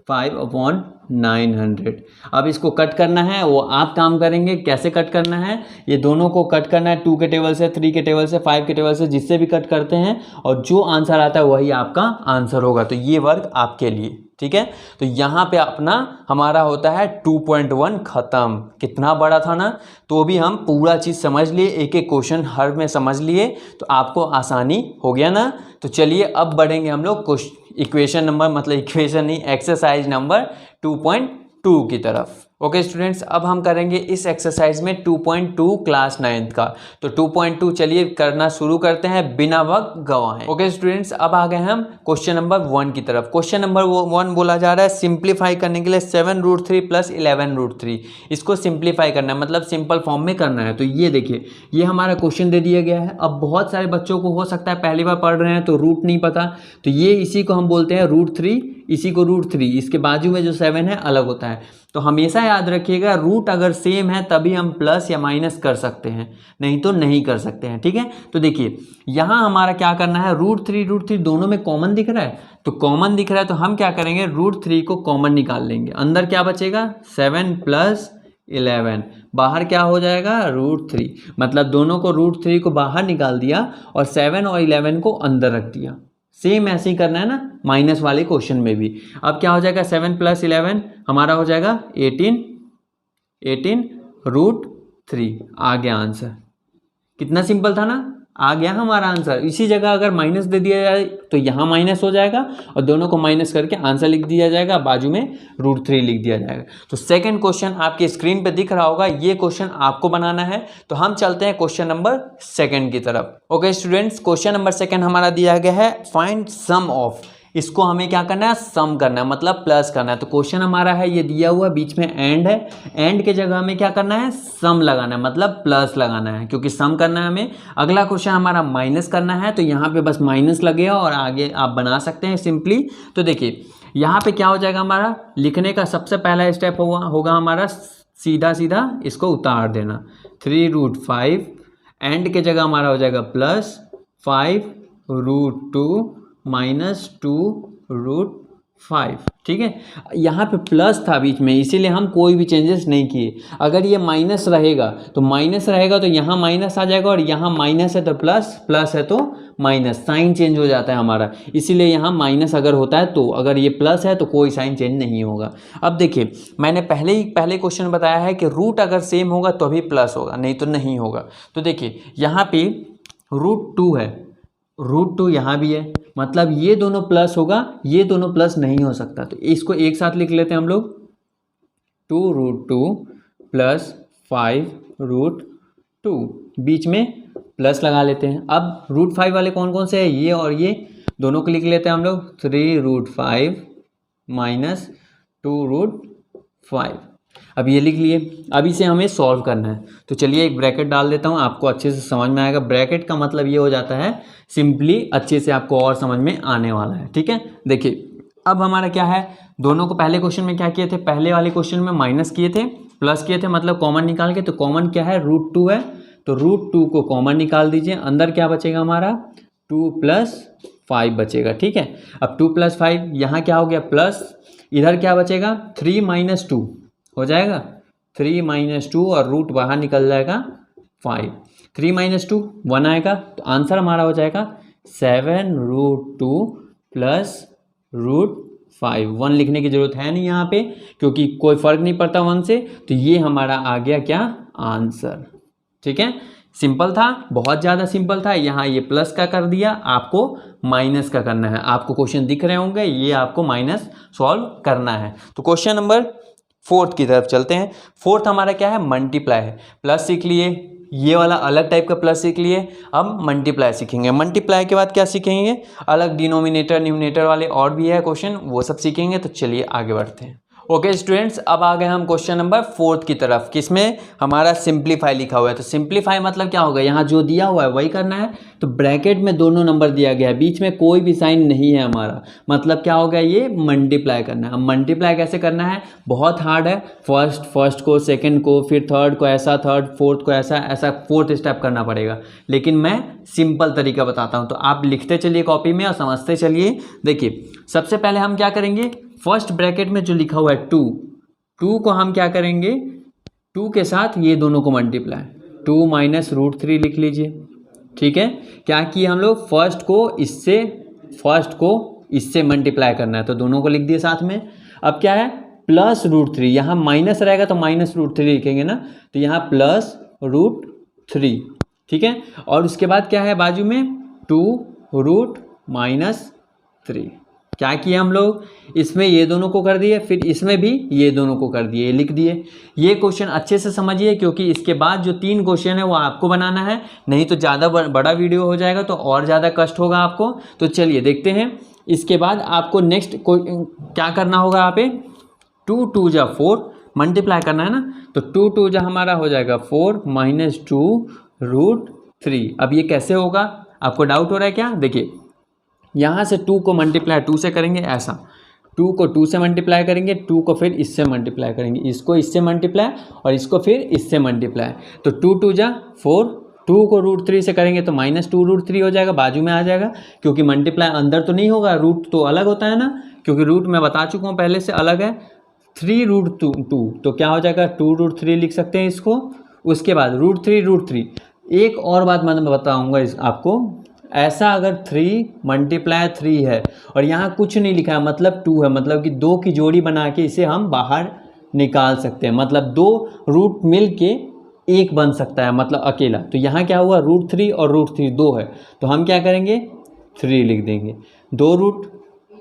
S1: 5/900। अब इसको कट करना है, वो आप काम करेंगे, कैसे कट करना है, ये दोनों को कट करना है 2 के टेबल से, 3 के टेबल से, 5 के टेबल से, जिससे भी कट करते हैं, और जो आंसर आता है वही आपका आंसर होगा। तो ये वर्क आपके लिए, ठीक है। तो यहाँ पे अपना हमारा होता है 2.1 खत्म। कितना बड़ा था ना, तो भी हम पूरा चीज़ समझ लिए, एक एक क्वेश्चन हर में समझ लिए, तो आपको आसानी हो गया ना। तो चलिए अब बढ़ेंगे हम लोग इक्वेशन नंबर, मतलब इक्वेशन नहीं, एक्सरसाइज नंबर 2.2 की तरफ। ओके स्टूडेंट्स, अब हम करेंगे इस एक्सरसाइज में 2.2 क्लास 9th का। तो 2.2 चलिए करना शुरू करते हैं बिना वक्त गवाए। ओके स्टूडेंट्स, अब आ गए हम क्वेश्चन नंबर 1 की तरफ। क्वेश्चन नंबर 1 बोला जा रहा है सिंप्लीफाई करने के लिए 7√3 प्लस 11√3, इसको सिंप्लीफाई करना है, मतलब सिंपल फॉर्म में करना है। तो ये देखिए, ये हमारा क्वेश्चन दे दिया गया है। अब बहुत सारे बच्चों को हो सकता है पहली बार पढ़ रहे हैं तो रूट नहीं पता, तो ये इसी को हम बोलते हैं √3, इसी को √3, इसके बाजू में जो 7 है अलग होता है। तो हमेशा याद रखिएगा, रूट अगर सेम है तभी हम प्लस या माइनस कर सकते हैं, नहीं तो नहीं कर सकते हैं, ठीक है। तो देखिए यहाँ हमारा क्या करना है, √3 दोनों में कॉमन दिख रहा है, तो कॉमन दिख रहा है तो हम क्या करेंगे, √3 को कॉमन निकाल लेंगे। अंदर क्या बचेगा 7 + 11, बाहर क्या हो जाएगा √3, मतलब दोनों को √3 को बाहर निकाल दिया और 7 और 11 को अंदर रख दिया। सेम ऐसे ही करना है ना माइनस वाले क्वेश्चन में भी। अब क्या हो जाएगा 7 + 11 हमारा हो जाएगा 18 √3, आ गया आंसर। कितना सिंपल था ना, आ गया हमारा आंसर। इसी जगह अगर माइनस दे दिया जाए तो यहाँ माइनस हो जाएगा और दोनों को माइनस करके आंसर लिख दिया जाएगा, बाजू में √3 लिख दिया जाएगा। तो सेकंड क्वेश्चन आपके स्क्रीन पे दिख रहा होगा, ये क्वेश्चन आपको बनाना है। तो हम चलते हैं क्वेश्चन नंबर सेकंड की तरफ। Okay students, question number second हमारा दिया गया है फाइंड सम ऑफ। इसको हमें क्या करना है, सम करना है, मतलब प्लस करना है। तो क्वेश्चन हमारा है ये दिया हुआ, बीच में एंड है, एंड के जगह हमें क्या करना है, सम लगाना है, मतलब प्लस लगाना है, क्योंकि सम करना है हमें। अगला क्वेश्चन हमारा माइनस करना है, तो यहाँ पे बस माइनस लगेगा और आगे आप बना सकते हैं सिंपली। तो देखिए यहाँ पे क्या हो जाएगा, हमारा लिखने का सबसे पहला स्टेप होगा हमारा सीधा सीधा इसको उतार देना, 3√5 एंड के जगह हमारा हो जाएगा प्लस 5√2 माइनस 2√5। ठीक है, यहाँ पे प्लस था बीच में, इसीलिए हम कोई भी चेंजेस नहीं किए। अगर ये माइनस रहेगा तो यहाँ माइनस आ जाएगा, और यहाँ माइनस है तो प्लस, प्लस है तो माइनस, साइन चेंज हो जाता है हमारा। इसीलिए यहाँ माइनस अगर होता है तो, अगर ये प्लस है तो कोई साइन चेंज नहीं होगा। अब देखिए मैंने पहले क्वेश्चन बताया है कि रूट अगर सेम होगा तो भी प्लस होगा, नहीं तो नहीं होगा। तो देखिए यहाँ पे √2 है, √2 यहाँ भी है, मतलब ये दोनों प्लस होगा, ये दोनों प्लस नहीं हो सकता। तो इसको एक साथ लिख लेते हैं हम लोग, 2√2 प्लस 5√2, बीच में प्लस लगा लेते हैं। अब √5 वाले कौन कौन से हैं, ये और ये दोनों को लिख लेते हैं हम लोग, 3√5 माइनस 2√5। अब ये लिख लिए। अब इसे हमें सॉल्व करना है, तो चलिए एक ब्रैकेट डाल देता हूँ, आपको अच्छे से समझ में आएगा। ब्रैकेट का मतलब ये हो जाता है सिंपली, अच्छे से आपको और समझ में आने वाला है। ठीक है, देखिए अब हमारा क्या है, दोनों को पहले क्वेश्चन में क्या किए थे, पहले वाले क्वेश्चन में माइनस किए थे, प्लस किए थे, मतलब कॉमन निकाल के। तो कॉमन क्या है, √2 है, तो √2 को कॉमन निकाल दीजिए, अंदर क्या बचेगा हमारा, 2 + 5 बचेगा। ठीक है, अब 2 + 5 यहाँ क्या हो गया प्लस, इधर क्या बचेगा, 3 - 2 हो जाएगा, 3 - 2 और रूट बाहर निकल जाएगा 5, 3 - 2 1 आएगा। तो आंसर हमारा हो जाएगा 7√2 + √5। 1 लिखने की जरूरत है नहीं यहाँ पे, क्योंकि कोई फर्क नहीं पड़ता 1 से। तो ये हमारा आ गया क्या, आंसर। ठीक है, सिंपल था, बहुत ज़्यादा सिंपल था। यहाँ ये प्लस का कर दिया, आपको माइनस का करना है। आपको क्वेश्चन दिख रहे होंगे, ये आपको माइनस सॉल्व करना है। तो क्वेश्चन नंबर 4 की तरफ चलते हैं। 4 हमारा क्या है, मल्टीप्लाई है। प्लस सीख लिए, ये वाला अलग टाइप का प्लस सीख लिए, अब मल्टीप्लाई सीखेंगे। मल्टीप्लाई के बाद क्या सीखेंगे, अलग डिनोमिनेटर न्यूमिनेटर वाले और भी है क्वेश्चन, वो सब सीखेंगे। तो चलिए आगे बढ़ते हैं। ओके स्टूडेंट्स, अब आ गए हम क्वेश्चन नंबर 4 की तरफ, किसमें हमारा सिंप्लीफाई लिखा हुआ है। तो सिंप्लीफाई मतलब क्या होगा, यहाँ जो दिया हुआ है वही करना है। तो ब्रैकेट में दोनों नंबर दिया गया है, बीच में कोई भी साइन नहीं है हमारा, मतलब क्या हो गया, ये मल्टीप्लाई करना है। अब मल्टीप्लाई कैसे करना है, बहुत हार्ड है। फर्स्ट को, सेकंड को, फिर थर्ड को ऐसा, थर्ड फोर्थ को ऐसा फोर्थ स्टेप करना पड़ेगा। लेकिन मैं सिंपल तरीका बताता हूँ, तो आप लिखते चलिए कॉपी में और समझते चलिए। देखिए सबसे पहले हम क्या करेंगे, फर्स्ट ब्रैकेट में जो लिखा हुआ है 2 को हम क्या करेंगे, 2 के साथ ये दोनों को मल्टीप्लाई, 2 - √3 लिख लीजिए। ठीक है, क्या किए हम लोग, फर्स्ट को इससे मल्टीप्लाई करना है, तो दोनों को लिख दिए साथ में। अब क्या है, प्लस √3, यहाँ माइनस रहेगा तो माइनस √3 लिखेंगे ना, तो यहाँ प्लस √3। ठीक है, और उसके बाद क्या है बाजू में, 2√-3। क्या किए हम लोग, इसमें ये दोनों को कर दिए, फिर इसमें भी ये दोनों को कर दिए, लिख दिए। ये क्वेश्चन अच्छे से समझिए, क्योंकि इसके बाद जो 3 क्वेश्चन है वो आपको बनाना है, नहीं तो ज़्यादा बड़ा वीडियो हो जाएगा, तो और ज़्यादा कष्ट होगा आपको। तो चलिए देखते हैं। इसके बाद आपको नेक्स्ट क्या करना होगा, यहाँ पे 2 × 2 = 4 मल्टीप्लाई करना है ना, तो 2 × 2 = हमारा हो जाएगा 4 - 2√3। अब ये कैसे होगा, आपको डाउट हो रहा है क्या, देखिए यहाँ से 2 को मल्टीप्लाई 2 से करेंगे, ऐसा 2 को 2 से मल्टीप्लाई करेंगे, 2 को फिर इससे मल्टीप्लाई करेंगे, इसको इससे मल्टीप्लाई और इसको फिर इससे मल्टीप्लाई। तो 2 × 2 = 4, 2 को √3 से करेंगे तो -2√3 हो जाएगा, बाजू में आ जाएगा, क्योंकि मल्टीप्लाई अंदर तो नहीं होगा, रूट तो अलग होता है ना, क्योंकि रूट मैं बता चुका हूँ पहले से अलग है। 3√2 तो क्या हो जाएगा, 2√3 लिख सकते हैं इसको। उसके बाद √3 एक और बात मैं बताऊँगा आपको, ऐसा अगर 3 × 3 है और यहाँ कुछ नहीं लिखा है, मतलब 2 है, मतलब कि 2 की जोड़ी बना के इसे हम बाहर निकाल सकते हैं। मतलब 2 रूट मिल के एक बन सकता है, मतलब अकेला। तो यहाँ क्या हुआ, √3 और √3 दो है, तो हम क्या करेंगे 3 लिख देंगे। 2 रूट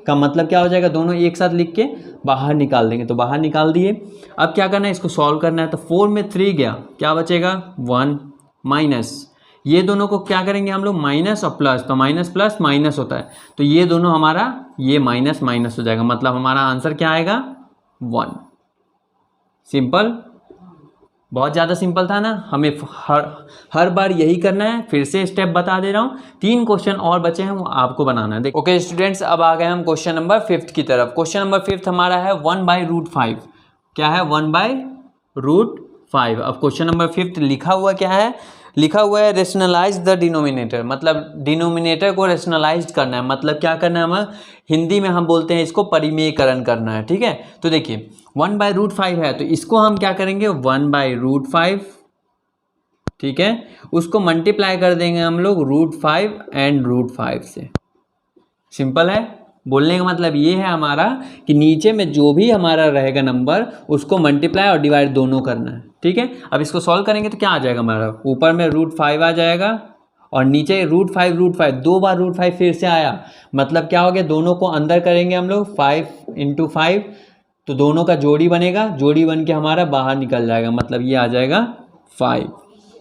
S1: का मतलब क्या हो जाएगा, दोनों एक साथ लिख के बाहर निकाल देंगे, तो बाहर निकाल दिए। अब क्या करना है, इसको सॉल्व करना है। तो 4 में 3 गया, क्या बचेगा 1 माइनस, ये दोनों को क्या करेंगे हम लोग माइनस और प्लस, तो माइनस प्लस माइनस होता है, तो ये दोनों हमारा ये माइनस माइनस हो जाएगा, मतलब हमारा आंसर क्या आएगा 1। सिंपल, बहुत ज़्यादा सिंपल था ना। हमें हर बार यही करना है। फिर से स्टेप बता दे रहा हूँ, 3 क्वेश्चन और बचे हैं, वो आपको बनाना है। देखो ओके स्टूडेंट्स, अब आ गए हम क्वेश्चन नंबर 5 की तरफ। क्वेश्चन नंबर 5 हमारा है 1/√5। क्या है 1/√5। अब क्वेश्चन नंबर 5 लिखा हुआ क्या है, लिखा हुआ है रेशनलाइज द डिनोमिनेटर, मतलब डिनोमिनेटर को रेशनलाइज करना है। मतलब क्या करना है, हम हिंदी में हम बोलते हैं इसको परिमेयकरण करना है, ठीक है। तो देखिए 1/√5 है, तो इसको हम क्या करेंगे 1/√5, ठीक है, उसको मल्टीप्लाई कर देंगे हम लोग √5 एंड √5 से। सिंपल है, बोलने का मतलब ये है हमारा कि नीचे में जो भी हमारा रहेगा नंबर, उसको मल्टीप्लाई और डिवाइड दोनों करना है, ठीक है। अब इसको सॉल्व करेंगे तो क्या आ जाएगा हमारा, ऊपर में √5 आ जाएगा और नीचे √5 दो बार √5 फिर से आया, मतलब क्या हो गया, दोनों को अंदर करेंगे हम लोग 5 × 5, तो दोनों का जोड़ी बनेगा, जोड़ी बन के हमारा बाहर निकल जाएगा, मतलब ये आ जाएगा 5।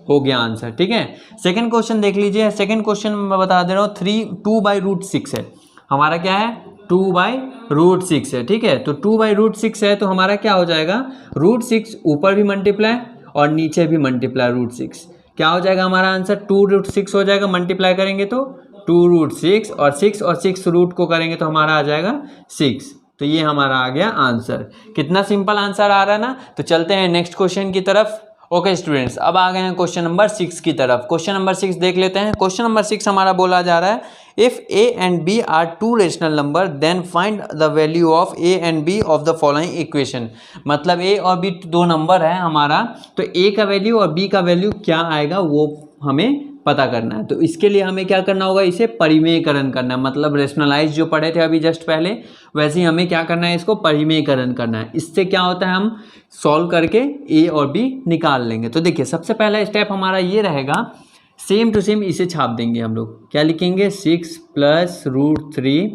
S1: हो गया आंसर, ठीक है। सेकंड क्वेश्चन देख लीजिए। सेकंड क्वेश्चन मैं बता दे रहा हूँ 2/√6 है। हमारा क्या है 2/√6 है, ठीक है। तो 2/√6 है, तो हमारा क्या हो जाएगा √6 ऊपर भी मल्टीप्लाई और नीचे भी मल्टीप्लाई √6, क्या हो जाएगा हमारा आंसर 2√6 हो जाएगा। मल्टीप्लाई करेंगे तो 2√6 और 6 रूट को करेंगे तो हमारा आ जाएगा 6। तो ये हमारा आ गया आंसर। कितना सिंपल आंसर आ रहा है ना। तो चलते हैं नेक्स्ट क्वेश्चन की तरफ। ओके स्टूडेंट्स, अब आ गए हैं क्वेश्चन नंबर 6 की तरफ। क्वेश्चन नंबर 6 देख लेते हैं। क्वेश्चन नंबर 6 हमारा बोला जा रहा है if a and b are 2 rational number then find the value of a and b of the following equation. मतलब a और b दो नंबर है हमारा, तो a का वैल्यू और b का वैल्यू क्या आएगा वो हमें पता करना है। तो इसके लिए हमें क्या करना होगा, इसे परिमेयकरण करना है, मतलब रेशनलाइज जो पढ़े थे अभी जस्ट पहले, वैसे ही हमें क्या करना है, इसको परिमेयकरण करना है। इससे क्या होता है, हम सॉल्व करके a और b निकाल लेंगे। तो देखिए सबसे पहला स्टेप हमारा ये रहेगा, सेम टू सेम इसे छाप देंगे हम लोग। क्या लिखेंगे 6 + √3,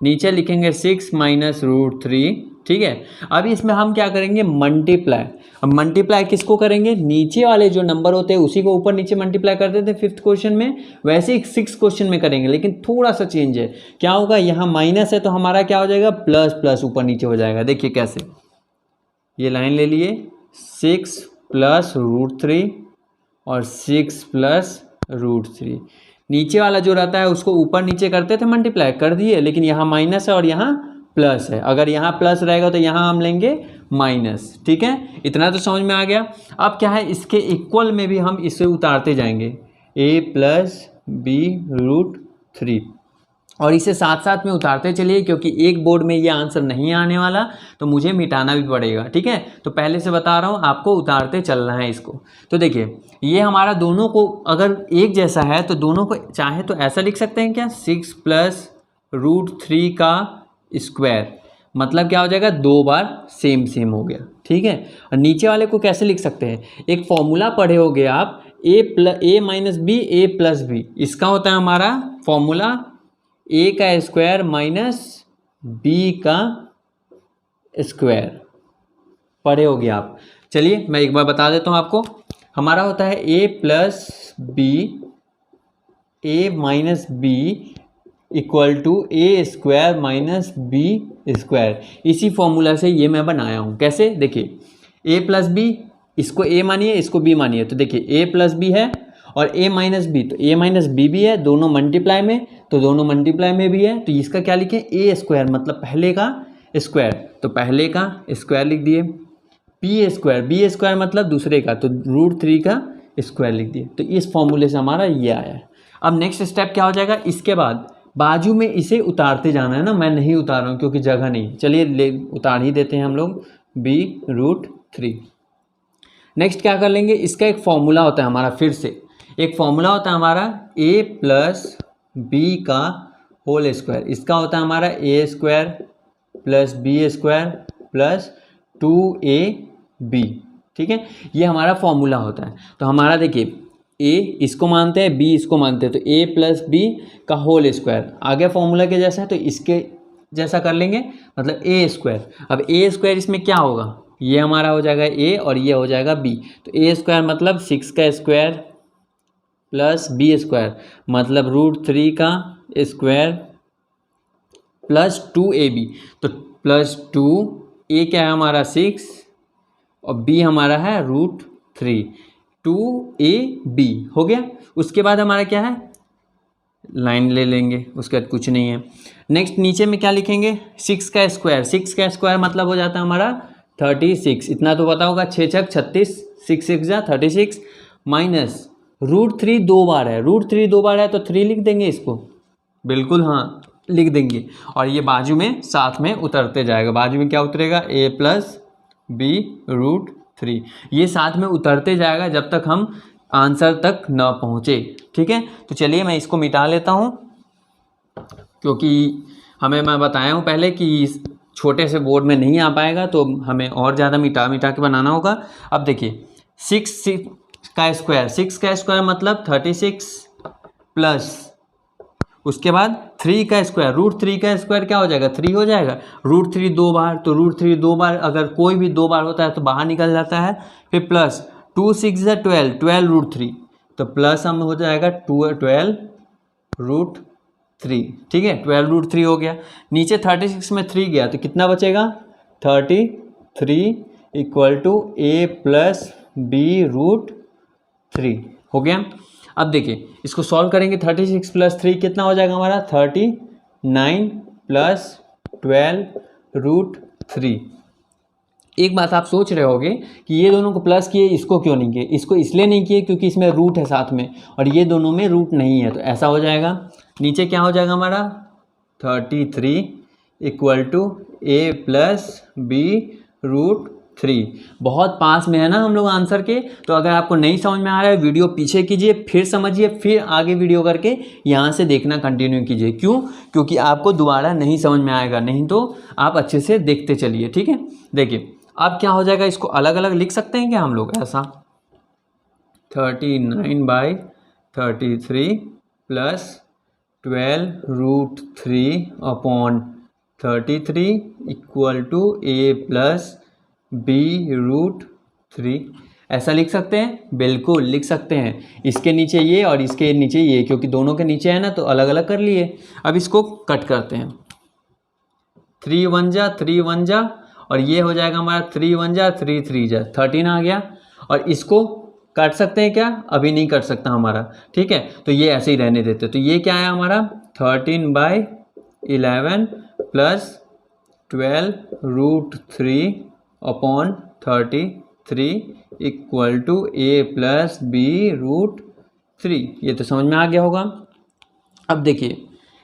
S1: नीचे लिखेंगे 6 - √3, ठीक है। अभी इसमें हम क्या करेंगे मल्टीप्लाई। अब मल्टीप्लाई किसको करेंगे, नीचे वाले जो नंबर होते हैं उसी को ऊपर नीचे मल्टीप्लाई करते थे 5th क्वेश्चन में, वैसे ही 6th क्वेश्चन में करेंगे, लेकिन थोड़ा सा चेंज है। क्या होगा, यहाँ माइनस है तो हमारा क्या हो जाएगा प्लस प्लस ऊपर नीचे हो जाएगा। देखिए कैसे, ये लाइन ले लिए 6 + √3 और 6 + √3, नीचे वाला जो रहता है उसको ऊपर नीचे करते थे मल्टीप्लाई कर दिए, लेकिन यहाँ माइनस है और यहाँ प्लस है। अगर यहाँ प्लस रहेगा तो यहाँ हम लेंगे माइनस, ठीक है। इतना तो समझ में आ गया। अब क्या है, इसके इक्वल में भी हम इसे उतारते जाएंगे a + b √3, और इसे साथ साथ में उतारते चलिए, क्योंकि एक बोर्ड में ये आंसर नहीं आने वाला तो मुझे मिटाना भी पड़ेगा, ठीक है। तो पहले से बता रहा हूँ आपको उतारते चलना है इसको। तो देखिए ये हमारा दोनों को अगर एक जैसा है तो दोनों को चाहे तो ऐसा लिख सकते हैं क्या, 6 + √3 का स्क्वायर, मतलब क्या हो जाएगा 2 बार सेम सेम हो गया, ठीक है। और नीचे वाले को कैसे लिख सकते हैं, एक फॉर्मूला पढ़े होगे आप, a - b a + b, इसका होता है हमारा फॉर्मूला a का स्क्वायर माइनस b का स्क्वायर, पढ़े होगे आप। चलिए मैं एक बार बता देता हूँ आपको। हमारा होता है a + b a - b = a² minus b²। इसी फॉर्मूला से ये मैं बनाया हूँ। कैसे, देखिए a + b, इसको a मानिए इसको b मानिए, तो देखिए a + b है और a - b, तो a - b भी है, दोनों मल्टीप्लाई में, तो दोनों मल्टीप्लाई में भी है, तो इसका क्या लिखें a² मतलब पहले का स्क्वायर, तो पहले का स्क्वायर लिख दिए, b² मतलब दूसरे का, तो √3 का स्क्वायर लिख दिए। तो इस फॉर्मूले से हमारा ये आया है। अब नेक्स्ट स्टेप क्या हो जाएगा, इसके बाद बाजू में इसे उतारते जाना है ना, मैं नहीं उतार रहा हूँ क्योंकि जगह नहीं। चलिए उतार ही देते हैं हम लोग b√3। नेक्स्ट क्या कर लेंगे, इसका एक फॉर्मूला होता है हमारा, फिर से एक फॉर्मूला होता है हमारा a + b का होल स्क्वायर, इसका होता है हमारा a² + b² + 2ab, ठीक है, ये हमारा फॉर्मूला होता है। तो हमारा देखिए ए इसको मानते हैं, बी इसको मानते हैं, तो ए प्लस बी का होल स्क्वायर आ गया फॉर्मूला के जैसा है, तो इसके जैसा कर लेंगे, मतलब ए स्क्वायर। अब ए स्क्वायर इसमें क्या होगा, ये हमारा हो जाएगा ए और ये हो जाएगा बी, तो ए स्क्वायर मतलब 6 का स्क्वायर प्लस बी स्क्वायर मतलब √3 का स्क्वायर प्लस 2ab, तो प्लस 2, ए क्या है हमारा 6 और बी हमारा है √3, 2ab हो गया। उसके बाद हमारा क्या है, लाइन ले लेंगे, उसके बाद कुछ नहीं है। नेक्स्ट नीचे में क्या लिखेंगे, 6 का स्क्वायर, 6 का स्क्वायर मतलब हो जाता है हमारा 36, इतना तो पता होगा, 6 छक 36, 6 6 जा 36 माइनस √3 दो बार है, √3 दो बार है तो 3 लिख देंगे इसको, बिल्कुल हाँ लिख देंगे, और ये बाजू में साथ में उतरते जाएगा, बाजू में क्या उतरेगा a प्लस बी √3, ये साथ में उतरते जाएगा जब तक हम आंसर तक न पहुँचे। ठीक है, तो चलिए मैं इसको मिटा लेता हूँ, क्योंकि हमें मैं बताया हूँ पहले कि छोटे से बोर्ड में नहीं आ पाएगा, तो हमें और ज़्यादा मिटा मिटा के बनाना होगा। अब देखिए 6 का स्क्वायर, 6 का स्क्वायर मतलब 36 प्लस उसके बाद 3 का स्क्वायर, √3 का स्क्वायर क्या हो जाएगा, 3 हो जाएगा, √3 दो बार, तो √3 दो बार अगर कोई भी दो बार होता है तो बाहर निकल जाता है, फिर प्लस 2 6 या 12, 12 √3, तो प्लस हम हो जाएगा 12 √3, ठीक है, 12 √3 हो गया। नीचे 36 में 3 गया तो कितना बचेगा, 33 = a प्लस बी √3 हो गया। अब देखिए इसको सॉल्व करेंगे, 36 + 3 कितना हो जाएगा हमारा, 39 + 12 √3। एक बात आप सोच रहे होगे कि ये दोनों को प्लस किए, इसको क्यों नहीं किए, इसको इसलिए नहीं किए क्योंकि इसमें रूट है साथ में, और ये दोनों में रूट नहीं है, तो ऐसा हो जाएगा। नीचे क्या हो जाएगा हमारा, 33 = a प्लस बी √3। बहुत पास में है ना हम लोग आंसर के। तो अगर आपको नहीं समझ में आ रहा है, वीडियो पीछे कीजिए, फिर समझिए, फिर आगे वीडियो करके यहाँ से देखना कंटिन्यू कीजिए। क्यों, क्योंकि आपको दोबारा नहीं समझ में आएगा, नहीं तो आप अच्छे से देखते चलिए। ठीक है, देखिए अब क्या हो जाएगा, इसको अलग अलग लिख सकते हैं क्या हम लोग, ऐसा 39/33 प्लस 12 √3/33 = a प्लस बी √3, ऐसा लिख सकते हैं, बिल्कुल लिख सकते हैं। इसके नीचे ये और इसके नीचे ये, क्योंकि दोनों के नीचे है ना, तो अलग अलग कर लिए। अब इसको कट करते हैं, 3 1 जा 3 1 जा, और ये हो जाएगा हमारा 3 1 जा 3 3 जा 13 आ गया। और इसको काट सकते हैं क्या, अभी नहीं कट सकता हमारा, ठीक है, तो ये ऐसे ही रहने देते। तो ये क्या है हमारा, 13/11 प्लस 12 √3/33 = a प्लस बी √3। ये तो समझ में आ गया होगा। अब देखिए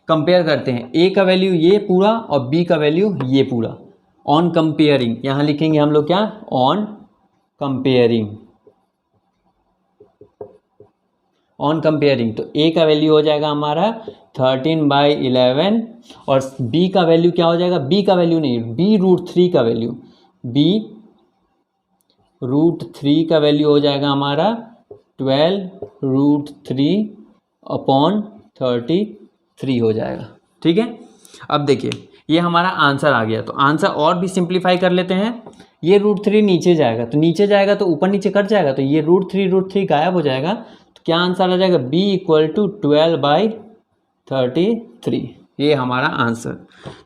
S1: कंपेयर करते हैं, a का वैल्यू ये पूरा और b का वैल्यू ये पूरा। ऑन कंपेयरिंग, यहाँ लिखेंगे हम लोग क्या, ऑन कंपेयरिंग, ऑन कंपेयरिंग। तो a का वैल्यू हो जाएगा हमारा 13/11 और b का वैल्यू क्या हो जाएगा, b का वैल्यू नहीं, b √3 का वैल्यू, b √3 का वैल्यू हो जाएगा हमारा 12 √3/33 हो जाएगा। ठीक है, अब देखिए ये हमारा आंसर आ गया। तो आंसर और भी सिंप्लीफाई कर लेते हैं। ये √3 नीचे जाएगा, तो नीचे जाएगा तो ऊपर नीचे कट जाएगा, तो ये √3 गायब हो जाएगा। तो क्या आंसर आ जाएगा, b = 12/33, ये हमारा आंसर।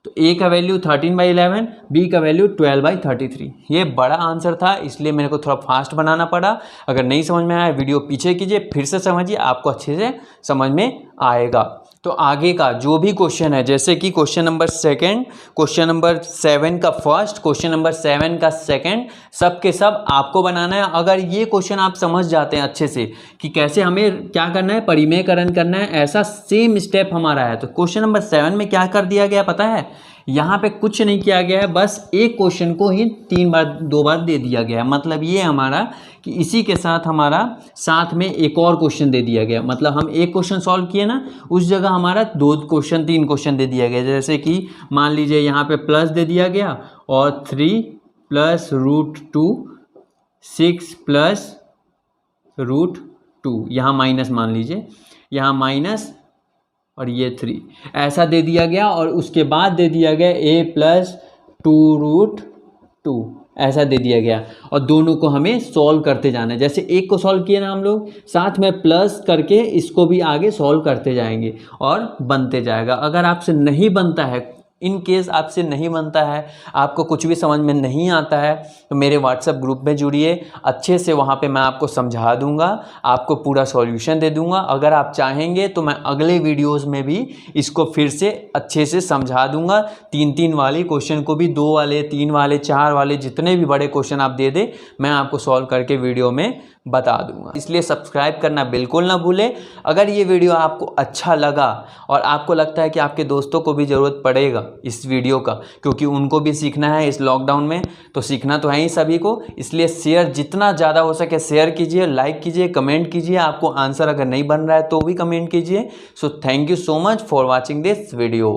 S1: तो a का वैल्यू 13/11, b का वैल्यू 12/33। ये बड़ा आंसर था, इसलिए मेरे को थोड़ा फास्ट बनाना पड़ा। अगर नहीं समझ में आया, वीडियो पीछे कीजिए, फिर से समझिए, आपको अच्छे से समझ में आएगा। तो आगे का जो भी क्वेश्चन है, जैसे कि क्वेश्चन नंबर 2, क्वेश्चन नंबर 7 का फर्स्ट, क्वेश्चन नंबर 7 का सेकंड, सब के सब आपको बनाना है। अगर ये क्वेश्चन आप समझ जाते हैं अच्छे से कि कैसे हमें क्या करना है, परिमेयकरण करना है, ऐसा सेम स्टेप हमारा है। तो क्वेश्चन नंबर 7 में क्या कर दिया गया पता है, यहाँ पे कुछ नहीं किया गया है, बस एक क्वेश्चन को ही 2 बार दे दिया गया है। मतलब ये हमारा कि इसी के साथ हमारा साथ में एक और क्वेश्चन दे दिया गया। मतलब हम एक क्वेश्चन सॉल्व किए ना, उस जगह हमारा 2 क्वेश्चन 3 क्वेश्चन दे दिया गया। जैसे कि मान लीजिए यहाँ पे प्लस दे दिया गया और 3 + √2 6 प्लस रूट 2, यहाँ माइनस मान लीजिए, यहाँ माइनस और ये 3 ऐसा दे दिया गया। और उसके बाद दे दिया गया a प्लस 2 रूट 2 ऐसा दे दिया गया। और दोनों को हमें सॉल्व करते जाना है। जैसे एक को सॉल्व किए ना हम लोग, साथ में प्लस करके इसको भी आगे सॉल्व करते जाएंगे और बनते जाएगा। अगर आपसे नहीं बनता है, इन केस आपसे नहीं बनता है, आपको कुछ भी समझ में नहीं आता है, तो मेरे व्हाट्सएप ग्रुप में जुड़िए, अच्छे से वहाँ पे मैं आपको समझा दूंगा, आपको पूरा सॉल्यूशन दे दूंगा। अगर आप चाहेंगे तो मैं अगले वीडियोस में भी इसको फिर से अच्छे से समझा दूंगा। 3-3 वाले क्वेश्चन को भी, 2 वाले, 3 वाले, 4 वाले, जितने भी बड़े क्वेश्चन आप दे दे मैं आपको सॉल्व करके वीडियो में बता दूंगा। इसलिए सब्सक्राइब करना बिल्कुल ना भूलें। अगर ये वीडियो आपको अच्छा लगा और आपको लगता है कि आपके दोस्तों को भी ज़रूरत पड़ेगा इस वीडियो का, क्योंकि उनको भी सीखना है इस लॉकडाउन में, तो सीखना तो है ही सभी को, इसलिए शेयर जितना ज़्यादा हो सके शेयर कीजिए, लाइक कीजिए, कमेंट कीजिए। आपको आंसर अगर नहीं बन रहा है तो भी कमेंट कीजिए। So thank you so much for watching this video.